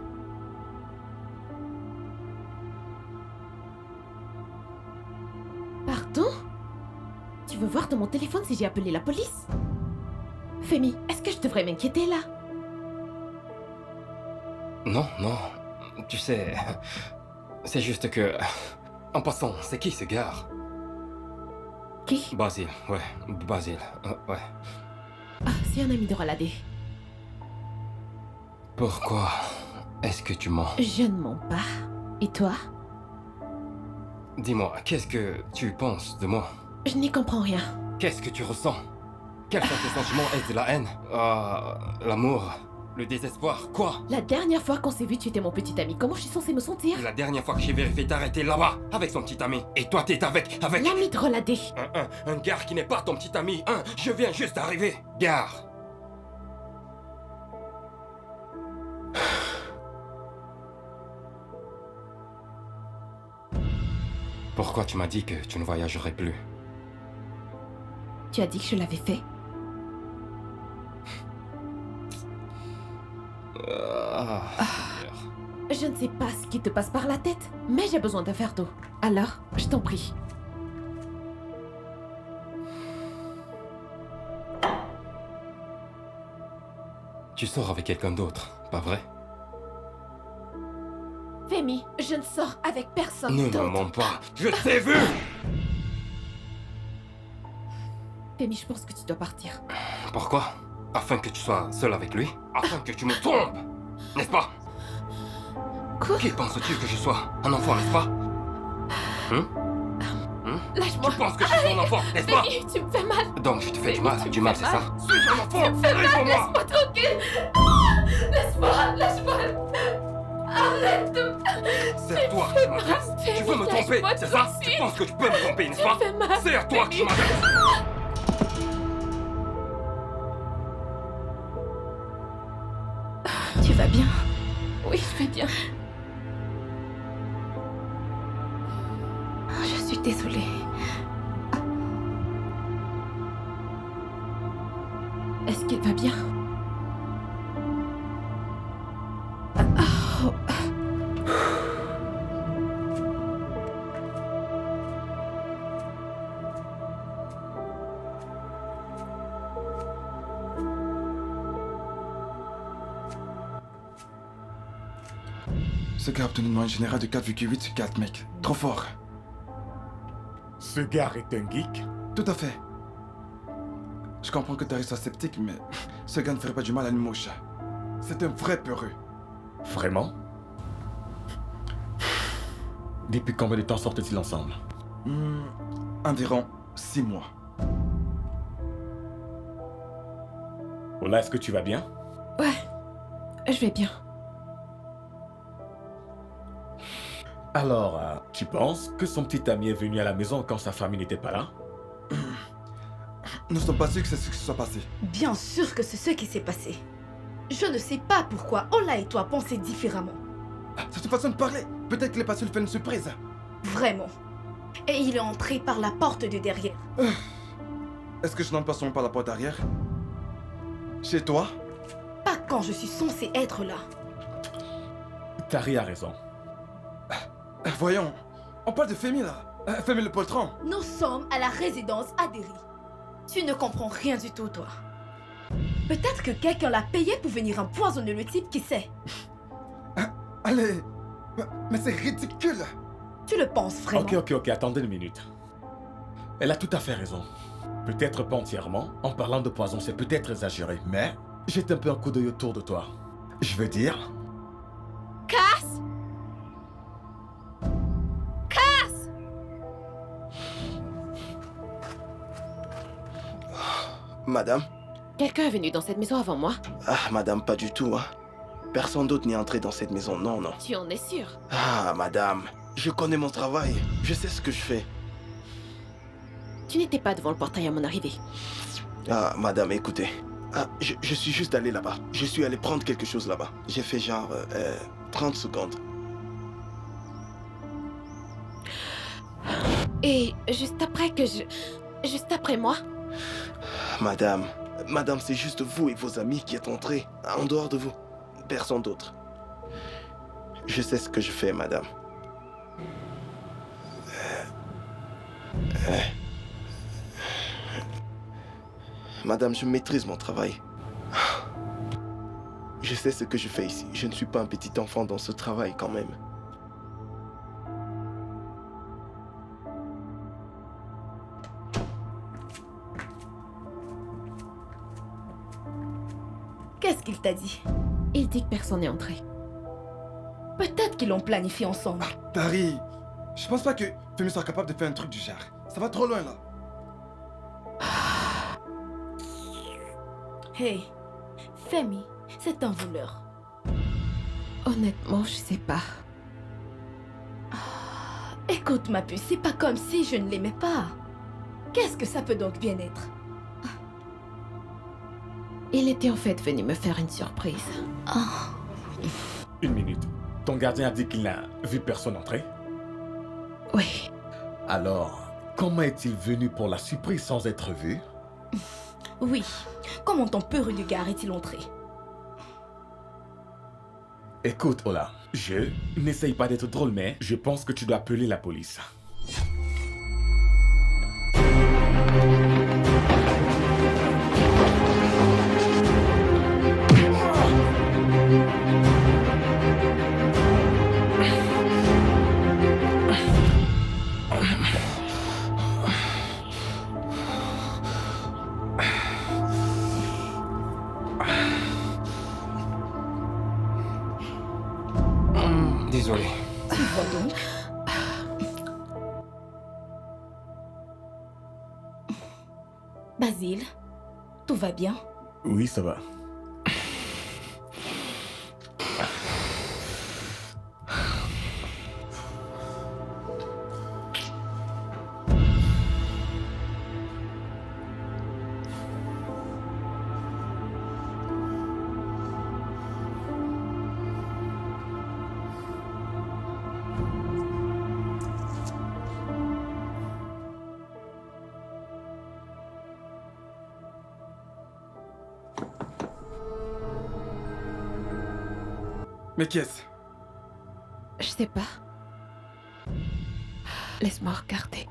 E: Pardon? Tu veux voir dans mon téléphone si j'ai appelé la police? Femi, est-ce que je devrais m'inquiéter là?
C: Non, non. Tu sais, c'est juste que... En passant, c'est qui ce gars?
E: Qui?
C: Basile, ouais. Basile, ouais.
E: Ah, c'est un ami de Roladé.
C: Pourquoi est-ce que tu mens?
E: Je ne mens pas. Et toi?
C: Dis-moi, qu'est-ce que tu penses de moi?
E: Je n'y comprends rien.
C: Qu'est-ce que tu ressens? Quels sont tes sentiments? Est-ce de la haine? L'amour? Le désespoir? Quoi?
E: La dernière fois qu'on s'est vu, tu étais mon petit ami. Comment je suis censée me sentir?
C: La dernière fois que j'ai vérifié, t'arrêter là-bas, avec son petit ami. Et toi, t'es avec...
E: L'ami de Roladé.
C: Un gars qui n'est pas ton petit ami. Je viens juste d'arriver. Gare. Pourquoi tu m'as dit que tu ne voyagerais plus?
E: Tu as dit que je l'avais fait. Je ne sais pas ce qui te passe par la tête, mais j'ai besoin d'un verre d'eau. Alors, je t'en prie.
C: Tu sors avec quelqu'un d'autre, pas vrai?
E: Femi, je ne sors avec personne
C: Ne me
E: d'autre.
C: mens pas. Je t'ai vu!
E: Femi, je pense que tu dois partir.
C: Pourquoi? Afin que tu sois seul avec lui? Afin que tu me trompes? N'est-ce pas?
E: Quoi?
C: Qui penses-tu que je sois? Un enfant, n'est-ce pas?
E: Lâche-moi.
C: Tu penses que je suis ton enfant, n'est-ce pas?
E: Femi, tu me fais mal.
C: Donc je te fais du
E: Femi,
C: mal,
E: tu me
C: du mal,
E: fais
C: c'est
E: mal.
C: ça? Suis ton enfant!
E: Tu me fais mal.
C: Réponds-moi!
E: Laisse-moi tranquille. Ah, laisse-moi, lâche-moi. Arrête de...
C: C'est à toi que je m'adresse. Tu veux me tromper,
E: lâche-moi
C: c'est ça?
E: tranquille.
C: Tu penses que tu peux me tromper, n'est-ce
E: Tu
C: pas?
E: me fais mal.
C: C'est à toi que je
E: Femi.
C: m'adresse.
D: Tu vas bien?
E: Oui, je vais bien.
D: Je suis désolée.
E: Est-ce qu'elle va bien?
F: Ce gars a obtenu une moyenne générale de 4,8 sur 4, mec. Trop fort.
A: Ce gars est un geek?
F: Tout à fait. Je comprends que tu restes sceptique, mais ce gars ne ferait pas du mal à une mouche. C'est un vrai peureux.
A: Vraiment? Depuis combien de temps sortent-ils ensemble?
F: Environ 6 mois.
A: Ola, est-ce que tu vas bien?
E: Ouais, je vais bien.
A: Alors, tu penses que son petit ami est venu à la maison quand sa famille n'était pas là?
F: Nous ne sommes pas sûrs que c'est ce qui se soit passé.
D: Bien sûr que c'est ce qui s'est passé. Je ne sais pas pourquoi Ola et toi pensez différemment.
F: C'est une façon de parler. Peut-être qu'il est passé lui faire une surprise.
D: Vraiment. Et il est entré par la porte de derrière.
F: Est-ce que je n'entre pas seulement par la porte arrière? Chez toi?
D: Pas quand je suis censée être là.
A: Tari a raison.
F: Voyons, on parle de Femi là. Femi le poltron.
D: Nous sommes à la résidence Adéry. Tu ne comprends rien du tout, toi. Peut-être que quelqu'un l'a payé pour venir empoisonner le type, qui sait?
F: Allez. Mais c'est ridicule.
D: Tu le penses vraiment?
A: Ok, attendez une minute. Elle a tout à fait raison. Peut-être pas entièrement. En parlant de poison, c'est peut-être exagéré, mais jette un peu un coup d'œil autour de toi. Je veux dire...
E: Casse!
G: Madame?
E: Quelqu'un est venu dans cette maison avant moi?
G: Ah, madame, pas du tout, hein. Personne d'autre n'est entré dans cette maison, non, non.
E: Tu en es sûr?
G: Ah, madame, je connais mon travail. Je sais ce que je fais.
E: Tu n'étais pas devant le portail à mon arrivée.
G: Ah, madame, écoutez. Ah, je suis juste allé là-bas. Je suis allé prendre quelque chose là-bas. J'ai fait genre 30 secondes.
E: Et juste après Juste après moi?
G: Madame, c'est juste vous et vos amis qui êtes entrés. En dehors de vous, personne d'autre. Je sais ce que je fais, madame. Madame, je maîtrise mon travail. Je sais ce que je fais ici. Je ne suis pas un petit enfant dans ce travail quand même.
D: Qu'est-ce qu'il t'a dit?
E: Il dit que personne n'est entré.
D: Peut-être qu'ils l'ont planifié ensemble.
F: Tari, je pense pas que Femi soit capable de faire un truc du genre. Ça va trop loin là.
D: Hey, Femi, c'est un voleur.
E: Honnêtement, je sais pas.
D: Écoute ma puce, c'est pas comme si je ne l'aimais pas. Qu'est-ce que ça peut donc bien être?
E: Il était en fait venu me faire une surprise.
A: Une minute. Ton gardien a dit qu'il n'a vu personne entrer?
E: Oui.
A: Alors, comment est-il venu pour la surprise sans être vu?
D: Oui. Comment ton peu regard est-il entré?
A: Écoute, Ola, je n'essaye pas d'être drôle, mais je pense que tu dois appeler la police.
C: Désolé.
D: Tu vois donc? Basile, tout va bien?
A: Oui, ça va.
F: Mais qu'est-ce?
E: Je sais pas. Laisse-moi regarder.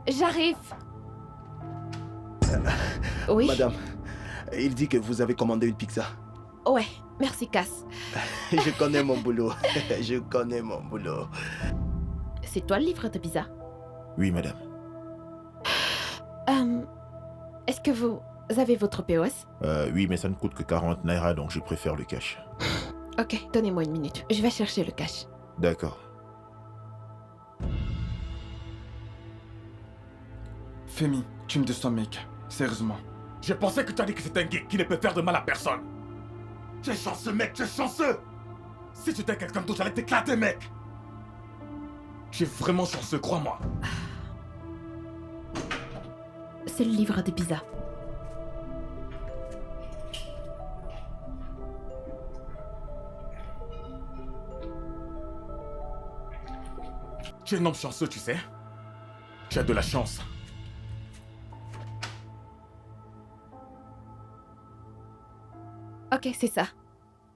E: J'arrive. Oui.
G: Madame, il dit que vous avez commandé une pizza.
E: Ouais, merci Cass.
G: Je connais mon boulot. Je connais mon boulot.
E: C'est toi le livreur de pizza?
B: Oui, madame.
E: Est-ce que vous avez votre POS?
B: Oui, mais ça ne coûte que 40 naira, donc je préfère le cash.
E: Ok, donnez-moi une minute. Je vais chercher le cash.
B: D'accord.
F: Femi, tu me déçois, mec. Sérieusement.
A: Je pensais que tu as dit que c'était un gay qui ne peut faire de mal à personne. Tu es chanceux, mec, tu es chanceux. Si tu étais quelqu'un d'autre, j'allais t'éclater, mec. Tu es vraiment chanceux, crois-moi.
E: C'est le livreur de pizza.
A: Tu es un homme chanceux, tu sais. Tu as de la chance.
E: Ok, c'est ça.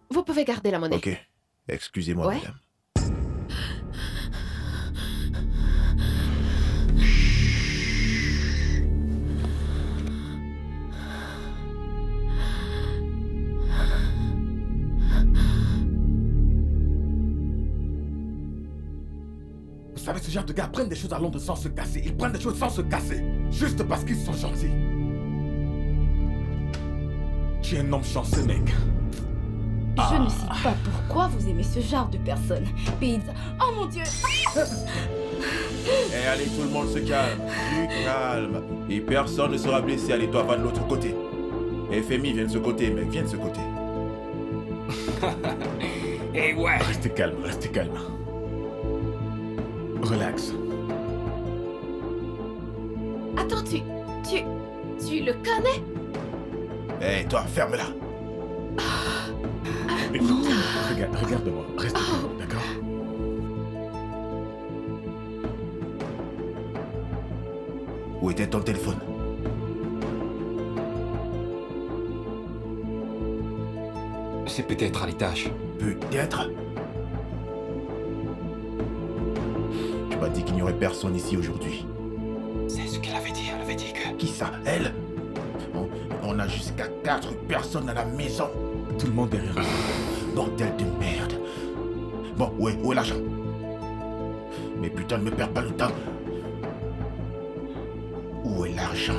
E: Vous pouvez garder la monnaie.
B: Ok. Excusez-moi,
E: Ouais.
B: madame.
A: Vous savez, ce genre de gars prennent des choses à Londres sans se casser. Ils prennent des choses sans se casser. Juste parce qu'ils sont gentils. Tu es un homme chanceux, mec.
D: Je ne sais pas pourquoi vous aimez ce genre de personnes. Pizza. Oh mon Dieu!
B: Eh, allez, tout le monde se calme. Du calme. Et personne ne sera blessé. Allez, toi, va de l'autre côté. Eh, Femi, viens de ce côté, mec. Viens de ce côté.
C: Eh ouais.
A: Restez calme, restez calme. Relax.
E: Attends, tu le connais?
B: Hé, toi, ferme-la.
A: Écoute, regarde-moi. Reste calme, d'accord?
B: Où était ton téléphone?
C: C'est peut-être à l'étage.
B: Peut-être. Tu m'as dit qu'il n'y aurait personne ici aujourd'hui.
C: C'est ce qu'elle avait dit. Elle avait dit que...
B: Qui ça? Elle? On a jusqu'à 4 personnes à la maison.
A: Tout le monde derrière nous.
B: Bordel de merde. Bon, où est l'argent? Mais putain, ne me perds pas le temps. Où est l'argent?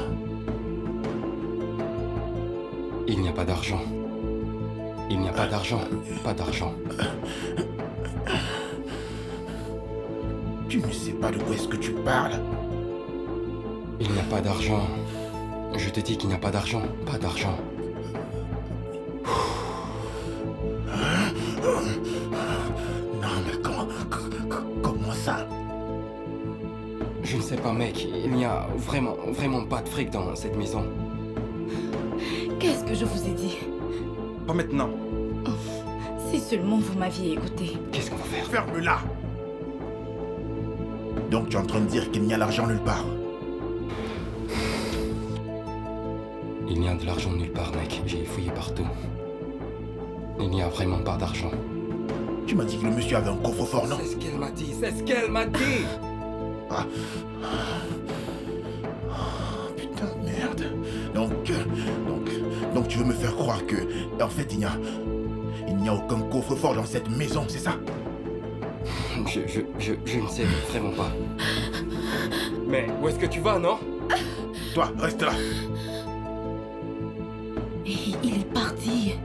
C: Il n'y a pas d'argent. Il n'y a pas d'argent. Pas d'argent.
B: Tu ne sais pas de quoi est-ce que tu parles.
C: Il n'y a pas d'argent. Je te dis qu'il n'y a pas d'argent. Pas d'argent.
B: Non, mais comment ça?
C: Je ne sais pas, mec. Il n'y a vraiment pas de fric dans cette maison.
D: Qu'est-ce que je vous ai dit?
F: Pas maintenant.
D: Si seulement vous m'aviez écouté.
C: Qu'est-ce qu'on va faire?
B: Ferme-la! Donc tu es en train de dire qu'il n'y a l'argent nulle part?
C: Il n'y a de l'argent nulle part, mec. J'ai fouillé partout. Il n'y a vraiment pas d'argent.
B: Tu m'as dit que le monsieur avait un coffre-fort, non?
C: C'est ce qu'elle m'a dit. C'est ce qu'elle m'a dit.
B: Ah. Oh, putain de merde. Donc tu veux me faire croire que... En fait, il n'y a aucun coffre-fort dans cette maison, c'est ça?
C: Je ne sais vraiment pas. Mais où est-ce que tu vas, non?
B: Toi, reste là.
D: Et il est parti.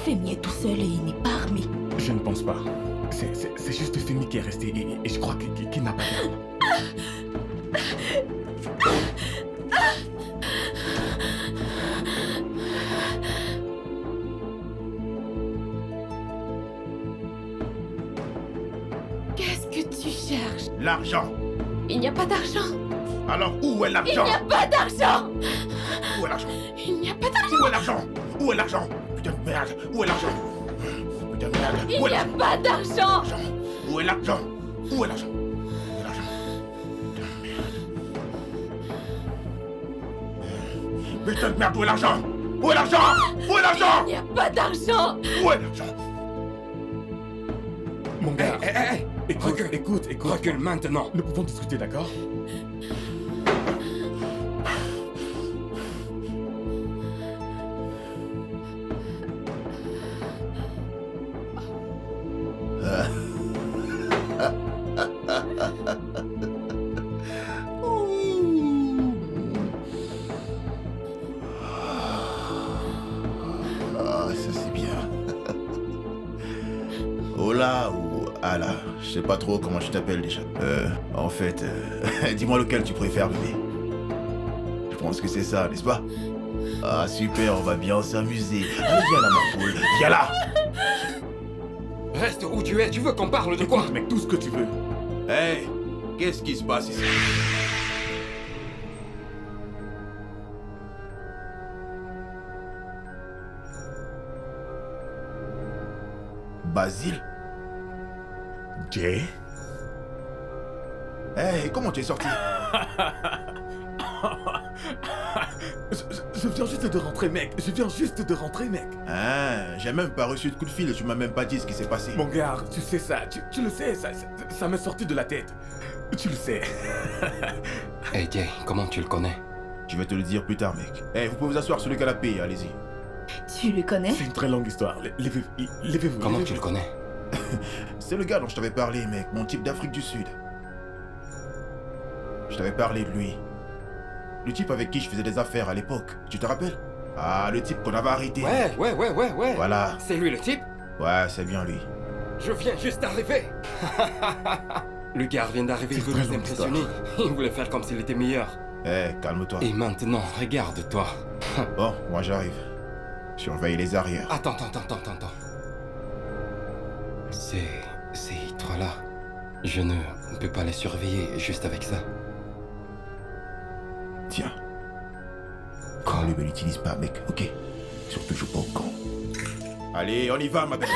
D: Femi est tout seul et il n'est pas armé.
A: Je ne pense pas. C'est juste Femi qui est resté et je crois qu'il n'a pas d'arme.
E: Qu'est-ce que tu cherches?
B: L'argent.
E: Il n'y a pas d'argent.
B: Alors où est
E: Il
B: l'argent?
E: n'y a pas d'argent.
B: Où est l'argent?
E: Il n'y a pas d'argent.
B: Où est l'argent? Où est l'argent? Putain de merde. Où est l'argent? Putain de merde.
E: Il
B: Où est
E: n'y a
B: l'argent?
E: pas d'argent.
B: Où est l'argent? Où est l'argent? Où est l'argent? Putain de merde. Putain de merde, où est l'argent? Où est l'argent? Où est l'argent?
E: Il n'y a pas d'argent.
B: Où est l'argent?
A: Mon gars,
C: Hé,
A: écoute, écoute.
C: recule maintenant.
A: Nous pouvons discuter, d'accord?
B: Ah, ça c'est bien. Hola ou Ala, je sais pas trop comment je t'appelle déjà. En fait, dis-moi lequel tu préfères, bébé. Je pense que c'est ça, n'est-ce pas? Ah super, on va bien s'amuser. Allez, viens là, ma poule, viens là.
C: Reste où tu es. Tu veux qu'on parle de quoi?
A: Écoute, mec, tout ce que tu veux.
B: Hey, qu'est-ce qui se passe ici? Basile?
A: Jay?
B: Hey, comment tu es sorti?
A: Je viens juste de rentrer, mec. Je viens juste de rentrer, mec.
B: Ah, j'ai même pas reçu de coup de fil et tu m'as même pas dit ce qui s'est passé.
A: Mon gars, tu sais ça. Tu le sais, ça m'est sorti de la tête. Tu le sais.
C: Hey, Jay, comment tu le connais?
B: Je vais te le dire plus tard, mec. Hey, vous pouvez vous asseoir sur le canapé, allez-y.
D: Tu le connais?
A: C'est une très longue histoire. Levez-vous.
C: Comment
A: levez-vous.
C: tu le connais?
B: C'est le gars dont je t'avais parlé, mec, mon type d'Afrique du Sud. Je t'avais parlé de lui. Le type avec qui je faisais des affaires à l'époque, tu te rappelles? Ah, le type qu'on avait arrêté.
C: Ouais.
B: Voilà.
C: C'est lui le type?
B: Ouais, c'est bien lui.
C: Je viens juste d'arriver. Le gars vient d'arriver, il
A: C'est
C: veut
A: une
C: nous
A: très longue
C: impressionner. Il voulait faire comme s'il était meilleur.
B: Eh, calme-toi.
C: Et maintenant, regarde-toi.
B: Bon, moi j'arrive. Surveille les arrières.
C: Attends. Ces trois-là, je ne ne peut pas les surveiller juste avec ça.
B: Tiens. Quand lui ne l'utilise pas, mec, ok? Surtout, joue pas au camp. Allez, on y va, ma belle.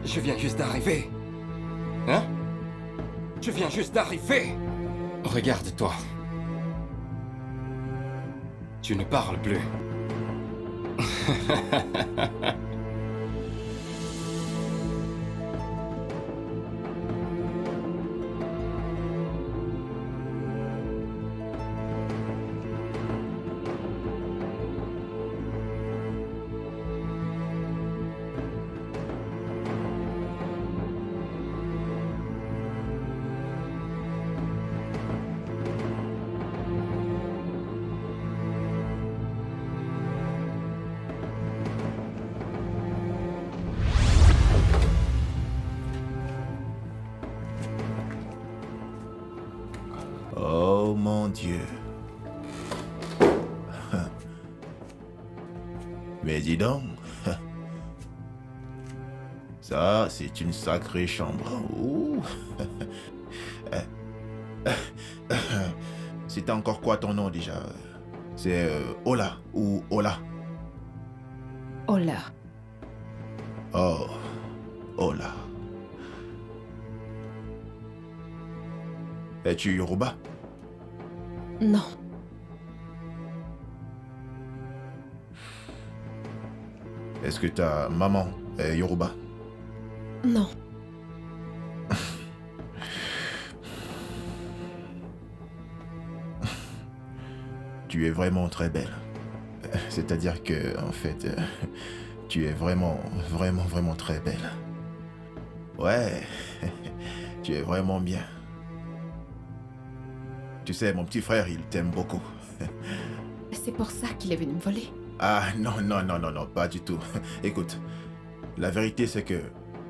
C: Je viens juste d'arriver. Hein? Je viens juste d'arriver. Regarde-toi. Tu ne parles plus.
B: Oh mon Dieu. Mais dis donc. Ça, c'est une sacrée chambre. Ouh. C'était encore quoi ton nom déjà? C'est Ola ou Ola?
E: Ola.
B: Oh, Ola. Es-tu Yoruba?
E: Non.
B: Est-ce que ta maman est Yoruba?
E: Non.
B: Tu es vraiment très belle. C'est-à-dire que, en fait, tu es vraiment très belle. Ouais, tu es vraiment bien. Tu sais, mon petit frère, il t'aime beaucoup.
E: C'est pour ça qu'il est venu me voler.
B: Ah, non, pas du tout. Écoute, la vérité, c'est que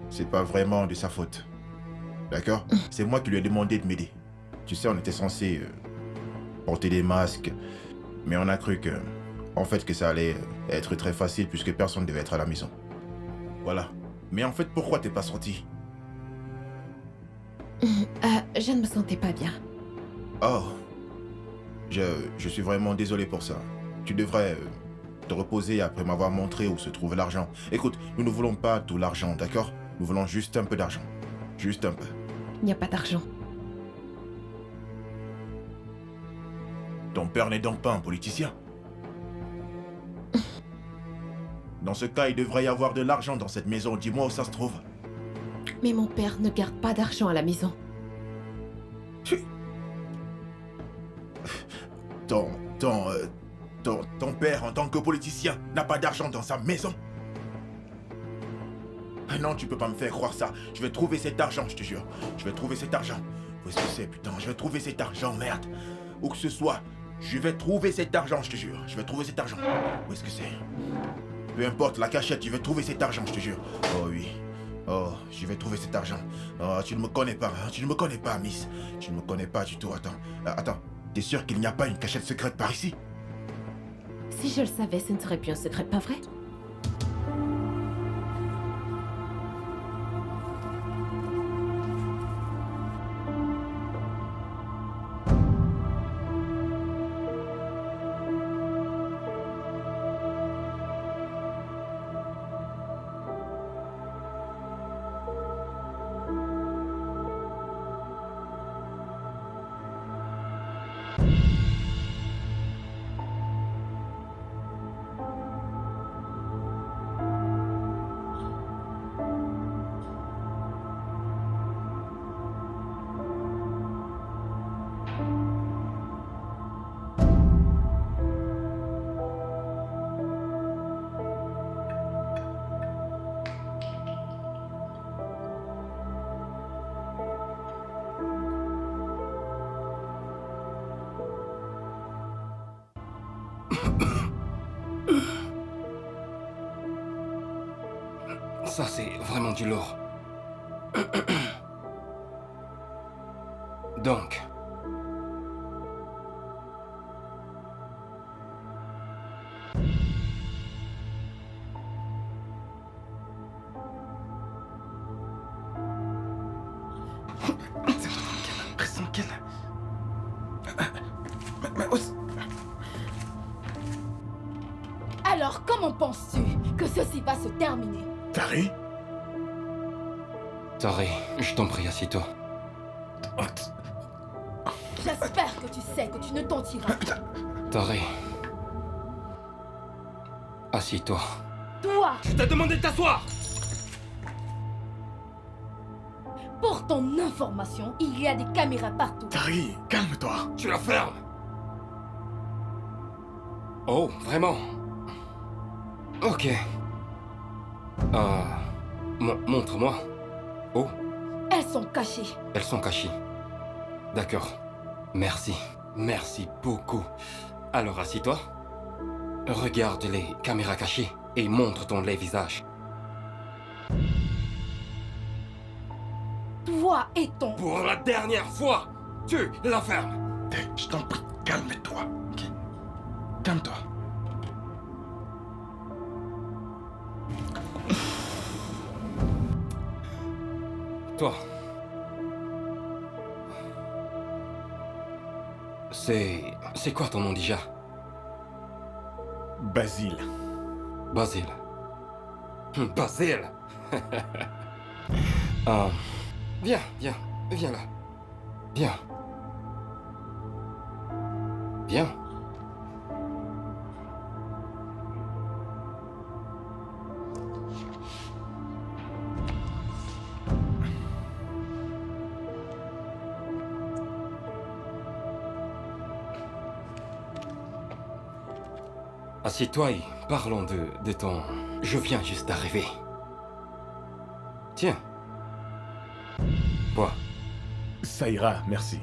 B: c'est pas vraiment de sa faute. D'accord? C'est moi qui lui ai demandé de m'aider. Tu sais, on était censé porter des masques, mais on a cru que, en fait, que ça allait être très facile puisque personne ne devait être à la maison. Voilà. Mais en fait, pourquoi t'es pas sorti?
E: Je ne me sentais pas bien.
B: Oh. Je suis vraiment désolé pour ça. Tu devrais te reposer après m'avoir montré où se trouve l'argent. Écoute, nous ne voulons pas tout l'argent, d'accord? Nous voulons juste un peu d'argent. Juste un peu.
E: Il n'y a pas d'argent.
B: Ton père n'est donc pas un politicien? Dans ce cas, il devrait y avoir de l'argent dans cette maison. Dis-moi où ça se trouve.
E: Mais mon père ne garde pas d'argent à la maison.
B: Ton père, en tant que politicien, n'a pas d'argent dans sa maison? Ah non, tu peux pas me faire croire ça. Je vais trouver cet argent, je te jure. Je vais trouver cet argent. Où est-ce que c'est, putain? Je vais trouver cet argent, merde. Où que ce soit, je vais trouver cet argent, je te jure. Je vais trouver cet argent. Où est-ce que c'est? Peu importe, la cachette, je vais trouver cet argent, je te jure. Oh oui. Oh, je vais trouver cet argent. Oh, tu ne me connais pas, hein? Tu ne me connais pas, Miss. Tu ne me connais pas du tout. Attends. T'es sûr qu'il n'y a pas une cachette secrète par ici?
E: Si je le savais, ce ne serait plus un secret, pas vrai?
C: Ça, c'est vraiment du lourd. Donc...
F: Quelle impression qu'elle... Mais
H: Alors, comment penses-tu que ceci va se terminer?
A: Tari?
C: Tari, je t'en prie, assis-toi.
H: J'espère que tu sais que tu ne t'en tireras.
C: Tari. Assis-toi.
H: Toi,
C: Je t'ai demandé de t'asseoir!
H: pour ton information, il y a des caméras partout.
A: Tari, calme-toi.
C: Tu la fermes! Oh, vraiment? Ok. Montre-moi. Oh,
H: Elles sont cachées.
C: elles sont cachées. D'accord. Merci. Merci beaucoup. Alors assis-toi. Regarde les caméras cachées et montre ton laid visage.
H: Toi et ton...
C: Pour la dernière fois, tu la fermes.
F: Je t'en prie, calme-toi. Ok? Calme-toi.
C: Toi. C'est quoi ton nom déjà?
A: Basile.
C: Basile. Basile. Viens là. Viens. Viens. Assieds-toi et parlons de ton... Je viens juste d'arriver. Tiens. Bois.
A: Ça ira, merci.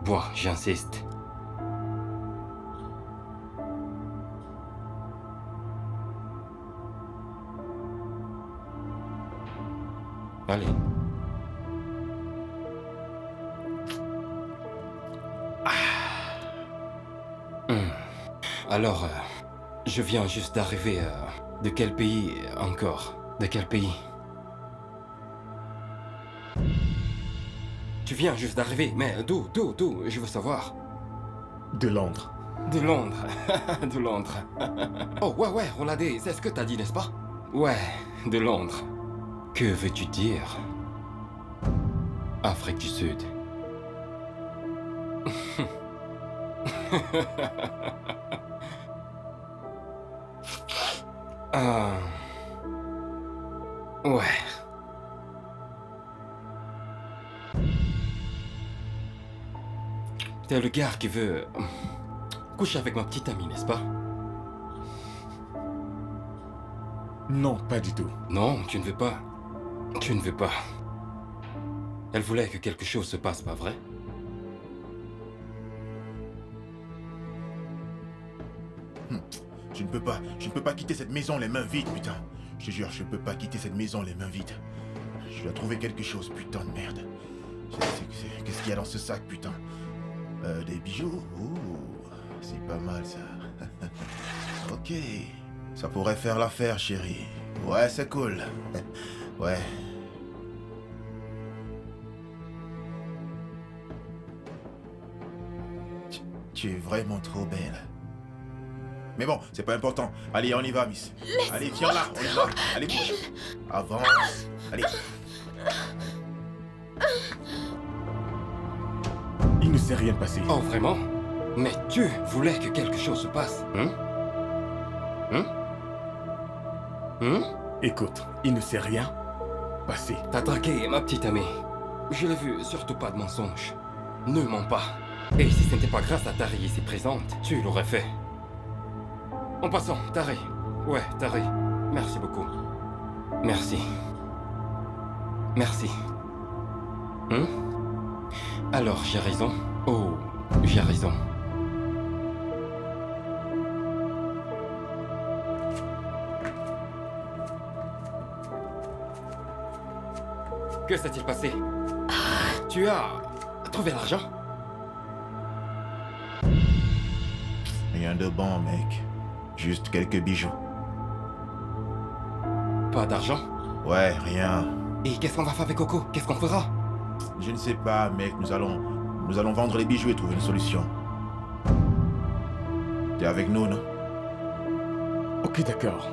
C: Bois, j'insiste. Allez. Alors, je viens juste d'arriver. De quel pays encore? De quel pays? Tu viens juste d'arriver, mais d'où? Je veux savoir.
A: De Londres.
C: De Londres. De Londres. Oh, ouais, Roladé, c'est ce que t'as dit, n'est-ce pas? Ouais, de Londres. Que veux-tu dire? Afrique du Sud. Ouais. T'es le gars qui veut coucher avec ma petite amie, n'est-ce pas?
A: Non, pas du tout.
C: Non, tu ne veux pas. Tu ne veux pas. Elle voulait que quelque chose se passe, pas vrai?
B: Je ne peux pas quitter cette maison les mains vides, putain. Je te jure, je ne peux pas quitter cette maison les mains vides. Je dois trouver quelque chose, putain de merde. Qu'est-ce qu'il y a dans ce sac, putain? Des bijoux? Ouh, c'est pas mal, ça. Ok. Ça pourrait faire l'affaire, chérie. Ouais, c'est cool. Ouais. Tu es vraiment trop belle. Mais bon, c'est pas important. Allez, on y va, miss. Allez, viens là, on y va. Allez, bouge. Avance. Allez.
A: Il ne s'est rien passé.
C: Oh, vraiment? Mais tu voulais que quelque chose se passe, hein?
A: Écoute, il ne s'est rien passé.
C: T'as dragué ma petite amie. Je l'ai vu, surtout pas de mensonge. Ne mens pas. Et si ce n'était pas grâce à Tari ici présente, tu l'aurais fait. En passant, Tari. Ouais, Tari. Merci beaucoup. Merci. Merci. Alors, j'ai raison? Oh, j'ai raison. Que s'est-il passé? Tu as trouvé l'argent?
B: Rien de bon, mec. Juste quelques bijoux.
C: Pas d'argent?
B: Ouais, rien.
C: Et qu'est-ce qu'on va faire avec Coco? Qu'est-ce qu'on fera?
B: Je ne sais pas, mec. Nous allons vendre les bijoux et trouver une solution. T'es avec nous, non?
A: Ok, d'accord.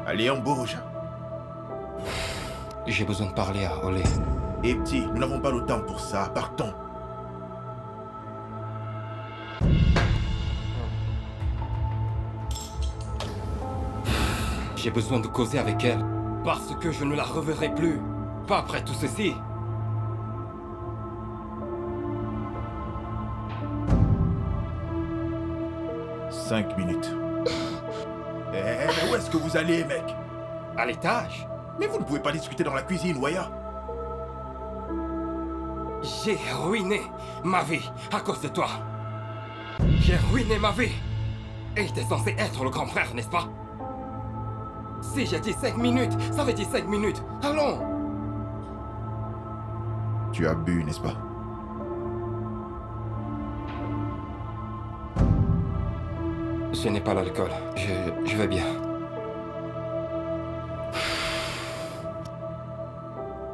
B: Allez, on bouge.
C: J'ai besoin de parler à Olé.
B: Et petit, nous n'avons pas le temps pour ça. Partons.
C: J'ai besoin de causer avec elle. Parce que je ne la reverrai plus. Pas après tout ceci.
B: Cinq minutes. Mais où est-ce que vous allez, mec?
C: À l'étage?
B: Mais vous ne pouvez pas discuter dans la cuisine, Waya.
C: J'ai ruiné ma vie à cause de toi. J'ai ruiné ma vie. Et t'es censé être le grand frère, n'est-ce pas? Si j'ai dit 5 minutes, ça veut dire 5 minutes. Allons!
B: Tu as bu, n'est-ce pas?
C: Ce n'est pas l'alcool. Je vais bien.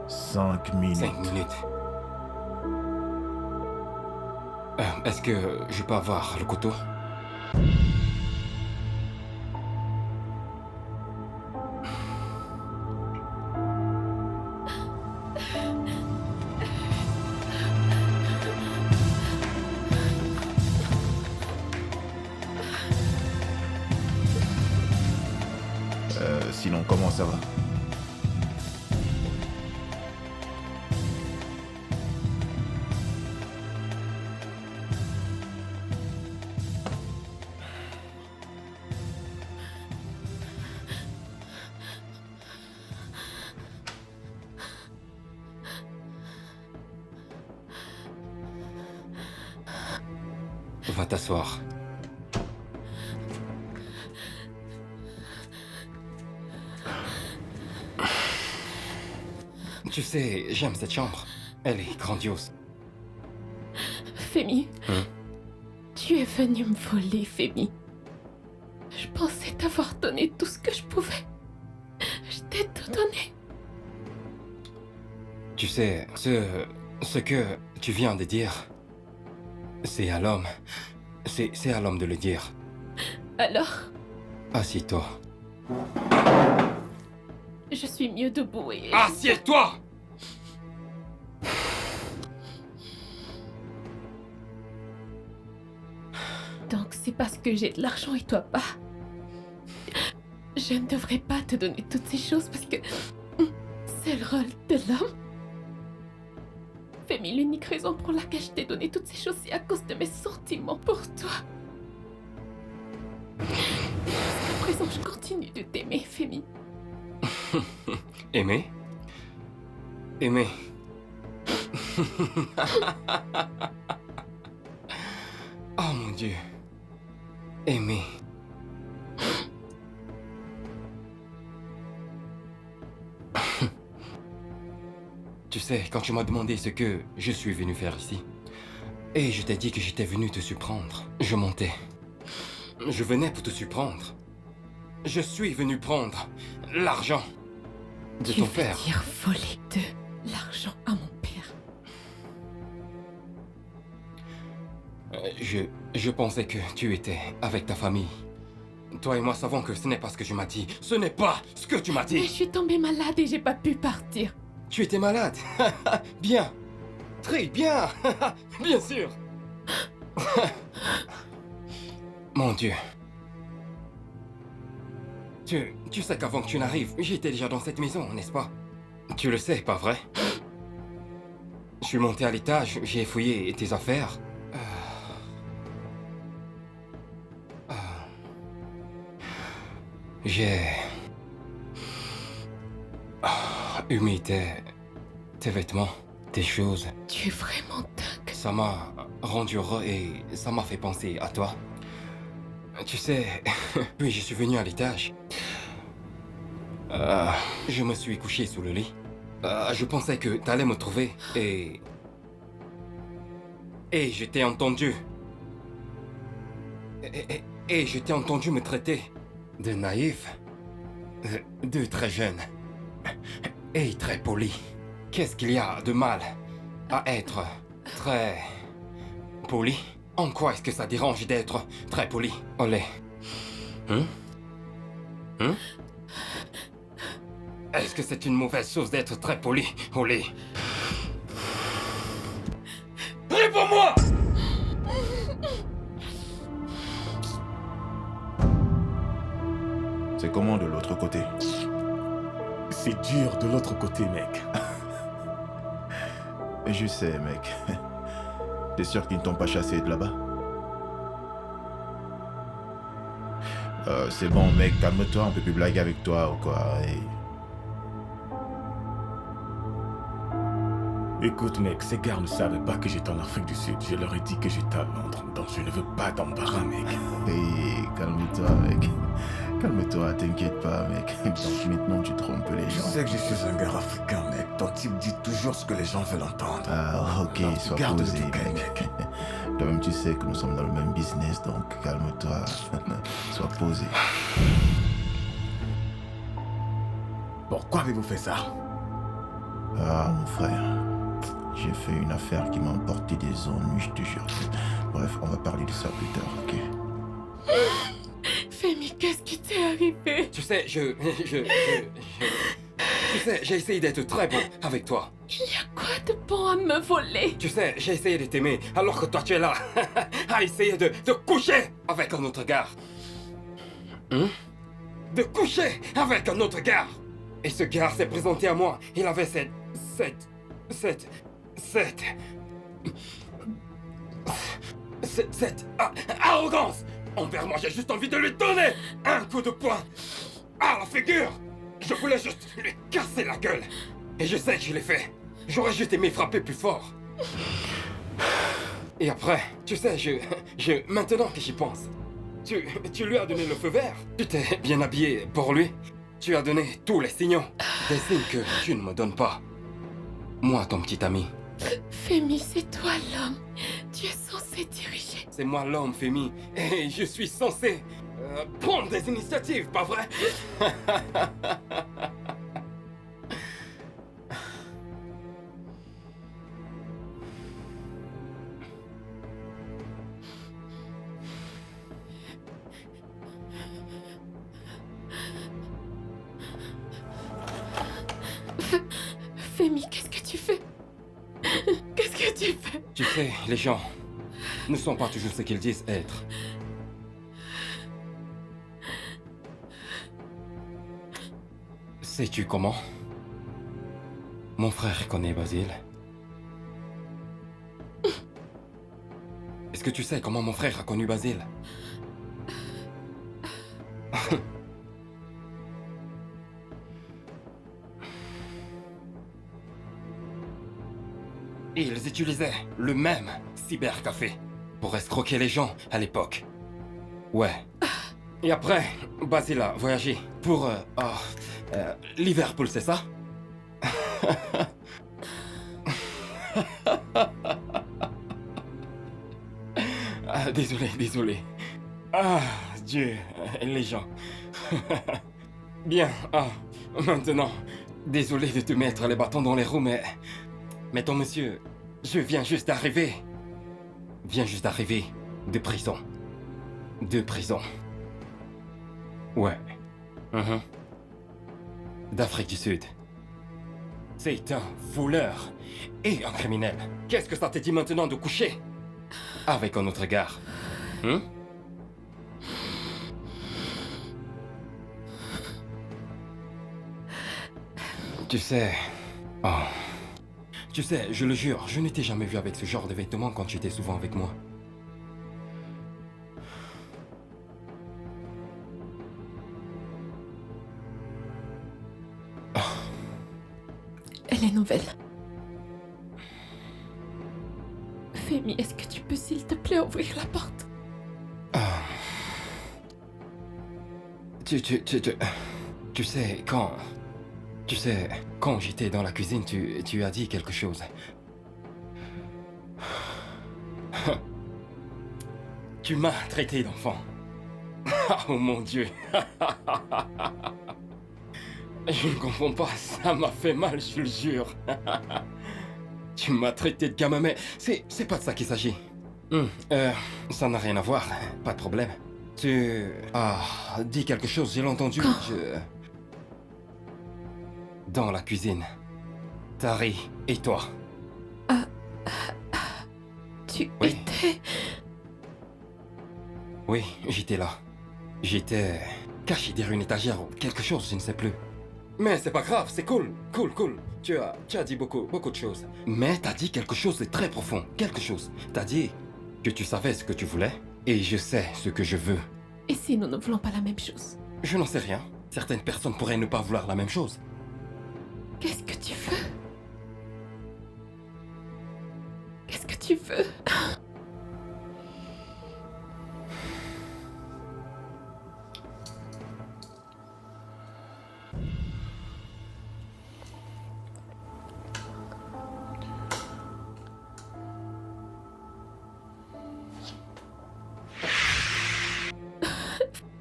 B: 5 minutes.
C: 5 minutes. Est-ce que je peux avoir le couteau?
B: Sinon, comment ça va?
C: Va t'asseoir. Tu sais, j'aime cette chambre. Elle est grandiose.
E: Femi, tu es venu me voler, Femi. Je pensais t'avoir donné tout ce que je pouvais. Je t'ai tout donné.
C: Tu sais, ce que tu viens de dire, c'est à l'homme. C'est à l'homme de le dire.
E: Alors,
C: Assieds-toi.
E: je suis mieux debout et...
C: Assieds-toi!
E: Donc c'est parce que j'ai de l'argent et toi pas. Je ne devrais pas te donner toutes ces choses parce que c'est le rôle de l'homme. Femi, l'unique raison pour laquelle je t'ai donné toutes ces choses, c'est à cause de mes sentiments pour toi. Jusqu'à présent, je continue de t'aimer, Femi.
C: Aimer? Aimer. Oh mon Dieu. Aimer. Tu sais, quand tu m'as demandé ce que je suis venu faire ici, et je t'ai dit que j'étais venu te surprendre, je montais. Je venais pour te surprendre. Je suis venu prendre l'argent de ton père.
E: Tu veux dire voler de l'argent à mon père?
C: Je pensais que tu étais avec ta famille. Toi et moi savons que ce n'est pas ce que tu m'as dit. Ce n'est pas ce que tu m'as
E: Mais je
C: dit.
E: suis tombée malade et j'ai pas pu partir.
C: Tu étais malade. Bien. Très bien. Bien sûr. Mon Dieu. Tu sais qu'avant que tu n'arrives, j'étais déjà dans cette maison, n'est-ce pas? Tu le sais, pas vrai? Je suis monté à l'étage, j'ai fouillé tes affaires. J'ai humé tes vêtements, tes choses.
E: Tu es vraiment dingue.
C: Ça m'a rendu heureux et ça m'a fait penser à toi. Tu sais, puis je suis venu à l'étage. Je me suis couché sous le lit. Je pensais que t'allais me trouver et je t'ai entendu. Et je t'ai entendu me traiter de naïf, de très jeune et très poli. Qu'est-ce qu'il y a de mal à être très poli? En quoi est-ce que ça dérange d'être très poli, Olé? Est-ce que c'est une mauvaise chose d'être très poli, Olé? Réponds-moi!
B: C'est comment de l'autre côté?
A: C'est dur de l'autre côté, mec.
B: Je sais, mec. T'es sûr qu'ils ne t'ont pas chassé de là-bas? C'est bon, mec, calme-toi, on peut plus blaguer avec toi ou quoi.
A: Écoute, mec, ces gars ne savaient pas que j'étais en Afrique du Sud. Je leur ai dit que j'étais à Londres, donc je ne veux pas d'embarras, mec.
B: Hey, calme-toi, mec. Calme-toi, t'inquiète pas, mec. Donc maintenant, tu trompes les
A: Je
B: gens.
A: sais que je suis un gars africain, mec. Ton type dit toujours ce que les gens veulent entendre.
B: Ah, ok,
A: Alors,
B: sois
A: garde
B: posé,
A: le calme,
B: mec. Toi-même, tu sais que nous sommes dans le même business, donc calme-toi. Sois posé.
A: Pourquoi avez-vous fait ça?
B: Ah, mon frère. J'ai fait une affaire qui m'a emporté des ennuis, je te jure. Bref, on va parler de ça plus tard, ok?
E: Femi, qu'est-ce qui t'est arrivé?
C: Tu sais, tu sais, j'ai essayé d'être très bon avec toi.
E: Il y a quoi de bon à me voler?
C: Tu sais, j'ai essayé de t'aimer alors que toi tu es là à essayer de coucher avec un autre gars. De coucher avec un autre gars. Et ce gars s'est présenté à moi. Il avait cette arrogance envers moi. J'ai juste envie de lui donner un coup de poing à la figure. Je voulais juste lui casser la gueule. Et je sais que je l'ai fait. J'aurais juste aimé frapper plus fort. Et après, tu sais, maintenant que j'y pense, tu lui as donné le feu vert. Tu t'es bien habillé pour lui. Tu as donné tous les signaux. Des signes que tu ne me donnes pas. Moi, ton petit ami.
E: Femi, c'est toi l'homme. Tu es censé diriger.
C: C'est moi l'homme, Femi. Et je suis censé prendre des initiatives, pas vrai?
E: Femi, qu'est-ce que tu fais? Qu'est-ce que tu fais?
C: Tu sais, les gens ne sont pas toujours ce qu'ils disent être. Sais-tu comment? Mon frère connaît Basile. Est-ce que tu sais comment mon frère a connu Basile? Ils utilisaient le même cybercafé pour escroquer les gens à l'époque. Ouais. Et après, Basile a voyagé pour Liverpool, c'est ça? Ah, désolé. Ah, Dieu, les gens. Bien, maintenant, désolé de te mettre les bâtons dans les roues, mais ton monsieur, je viens juste d'arriver. De prison. Ouais. D'Afrique du Sud. C'est un voleur et un criminel. Qu'est-ce que ça te dit maintenant de coucher avec un autre gars? Tu sais... Oh. Tu sais, je le jure, je ne t'ai jamais vu avec ce genre de vêtements quand tu étais souvent avec moi.
E: Elle est nouvelle. Femi, est-ce que tu peux, s'il te plaît, ouvrir la porte?
C: Tu sais, quand Tu sais, quand j'étais dans la cuisine, tu as dit quelque chose. Tu m'as traité d'enfant. Oh mon Dieu. Je ne comprends pas, ça m'a fait mal, je le jure. Tu m'as traité de gamin, mais c'est pas de ça qu'il s'agit. Ça n'a rien à voir, pas de problème. Tu as dit quelque chose, j'ai entendu. Dans la cuisine. Tari et toi.
E: Tu
C: Oui.
E: étais...
C: Oui, j'étais là. J'étais caché derrière une étagère ou quelque chose, je ne sais plus. Mais c'est pas grave, c'est cool, cool. Tu as dit beaucoup de choses. Mais t'as dit quelque chose de très profond, quelque chose. T'as dit que tu savais ce que tu voulais et je sais ce que je veux.
E: Et si nous ne voulons pas la même chose?
C: Je n'en sais rien. Certaines personnes pourraient ne pas vouloir la même chose.
E: Qu'est-ce que tu veux? Qu'est-ce que tu veux?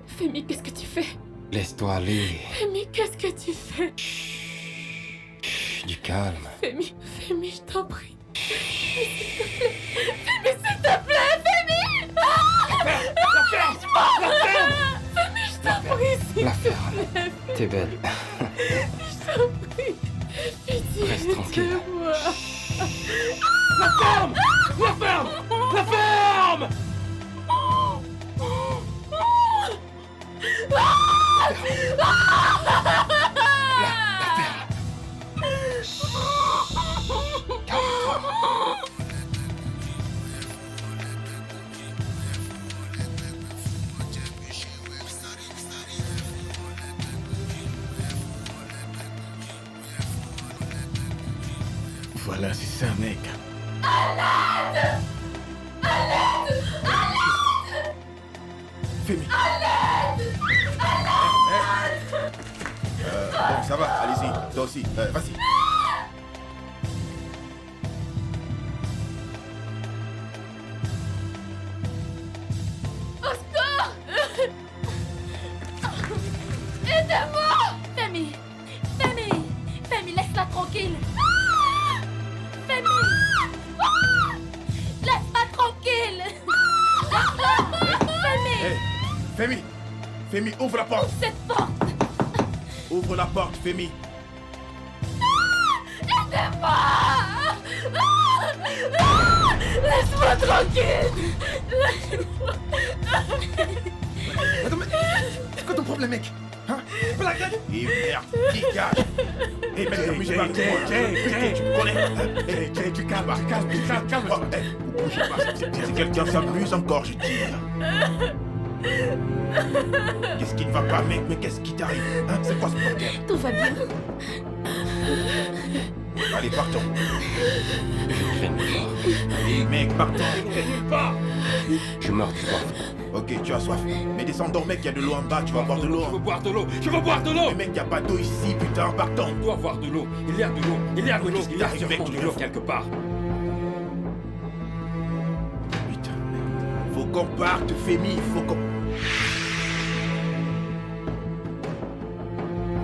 E: Femi, qu'est-ce que tu fais?
C: Laisse-toi aller.
E: Femi, qu'est-ce que tu fais?
C: Chut, du calme.
E: Femi, je t'en prie. Femi, s'il te plaît, Femi! Femi, je t'en prie, s'il
C: La
E: te
C: ferme.
E: plaît.
C: T'es belle.
E: Je t'en prie. Pitié
C: Reste tranquille.
E: de moi.
C: La ferme!
A: Voilà, c'est ça, mec.
B: Femi. Bon, ça va, allez-y, toi aussi, vas-y.
H: Femi! Laisse-la tranquille! Femi! Laisse-la tranquille! Femi!
B: Femi, ouvre la porte.
H: Cette porte!
B: Ouvre la porte, Femi.
H: Laisse-moi tranquille!
F: Attends, mais c'est quoi ton problème, mec? Hein?
B: Et merde, qui cache? Et mec, t'amuses pas avec moi. Tu me connais? Tu calmes. Bougez pas. Si quelqu'un s'amuse encore, je tire. Qu'est-ce qui ne va pas, mec? Mais qu'est-ce qui t'arrive? Hein? C'est quoi ce problème?
E: Tout va bien.
B: Allez, partons.
C: Je vais nulle part.
B: Allez, mec, partons.
C: Je meurs de soif.
B: Ok, tu as soif. Mais descends donc, mec, il y a de l'eau en bas, tu vas boire de l'eau.
C: Je veux boire de l'eau. Je veux boire de l'eau.
B: Mais mec, il n'y a pas d'eau ici, putain, partons.
C: On doit avoir de l'eau. Il y a de l'eau. Il y a de l'eau.
B: Qu'est-ce qui
C: Il y a
B: t'arrive, mec?
C: sûrement de l'eau quelque part.
B: Putain, faut qu'on parte, Femi, faut qu'on...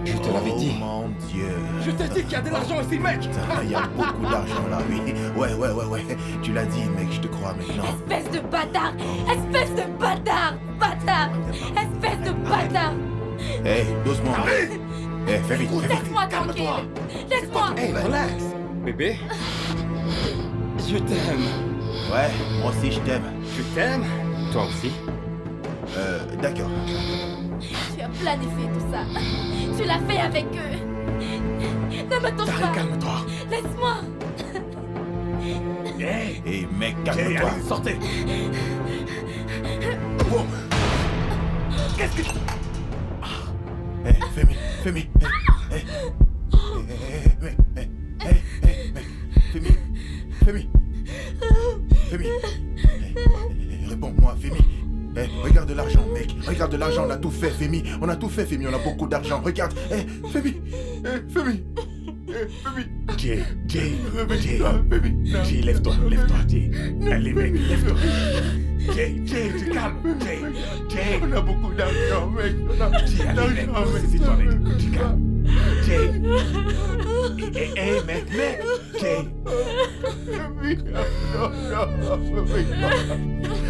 C: Je te l'avais dit.
B: Oh mon Dieu.
C: Je t'ai dit qu'il y a de l'argent ici, mec.
B: Putain, il y a beaucoup d'argent là, oui. Ouais. Tu l'as dit, mec, je te crois maintenant.
H: Espèce de bâtard! Espèce de bâtard! Espèce de bâtard!
B: Hé, doucement. Hé, fais vite.
H: Laisse-moi tranquille! Laisse-moi!
C: Hey, relax. Bébé, je t'aime.
B: Ouais, moi aussi je t'aime.
C: Je t'aime. Toi aussi.
B: D'accord.
H: Tu as planifié tout ça. Tu l'as fait avec eux. Ne me touche pas.
A: Calme-toi.
H: Laisse-moi.
B: Hé, mec, calme-toi.
A: Sortez.
B: Wow.
A: Qu'est-ce que...
B: Hé, Femi. Femi. Réponds-moi, Femi. Regarde l'argent, mec. Regarde l'argent, on a tout fait, Femi. On a tout fait, Femi. On a beaucoup d'argent. Regarde. Femi. Femi. Femi.
A: Jay,
B: Réveille-toi, Femi. Non.
A: Jay, lève-toi, Jay. Allez, mec, lève-toi. Jay, tu calmes, Jay.
B: On a beaucoup d'argent, mec. On a
A: Jay, allez, mec, saisis-toi, mec. Tu calmes. Jay. Hey, mec, Jay.
B: Femi. Non, réveille-toi.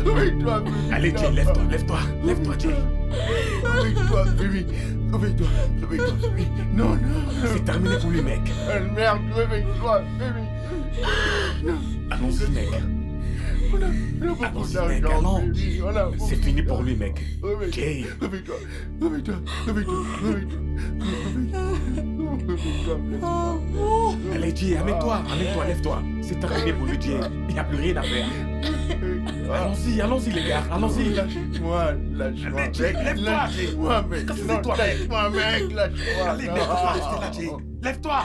B: Réveille-toi, Femi.
A: Allez, Jay, lève-toi, Jay.
B: Réveille-toi, Femi. Réveille-toi, Femi. Non.
A: C'est terminé pour lui, mec.
B: Merde, réveille-toi, Femi.
A: Allons-y, mec.
B: On a beaucoup
A: Allons-y,
B: d'argent,
A: mec, allons.
B: Femi. On a beaucoup
A: C'est fini pour
B: d'argent.
A: lui, mec. Jay.
B: Réveille-toi.
A: Allez, Jay, amène-toi, lève-toi. C'est terminé pour lui, Jay. Il n'y a plus rien à faire. Allons-y, les gars, allons-y.
B: Lâche-moi,
A: Allez, Jay, lève-toi.
B: Lâche-moi, mec.
A: Comme
B: Non,
A: toi, mec.
B: lâche-moi, mec. Lâche-moi.
A: Allez, mec, on va rester là, Jay. Lève-toi.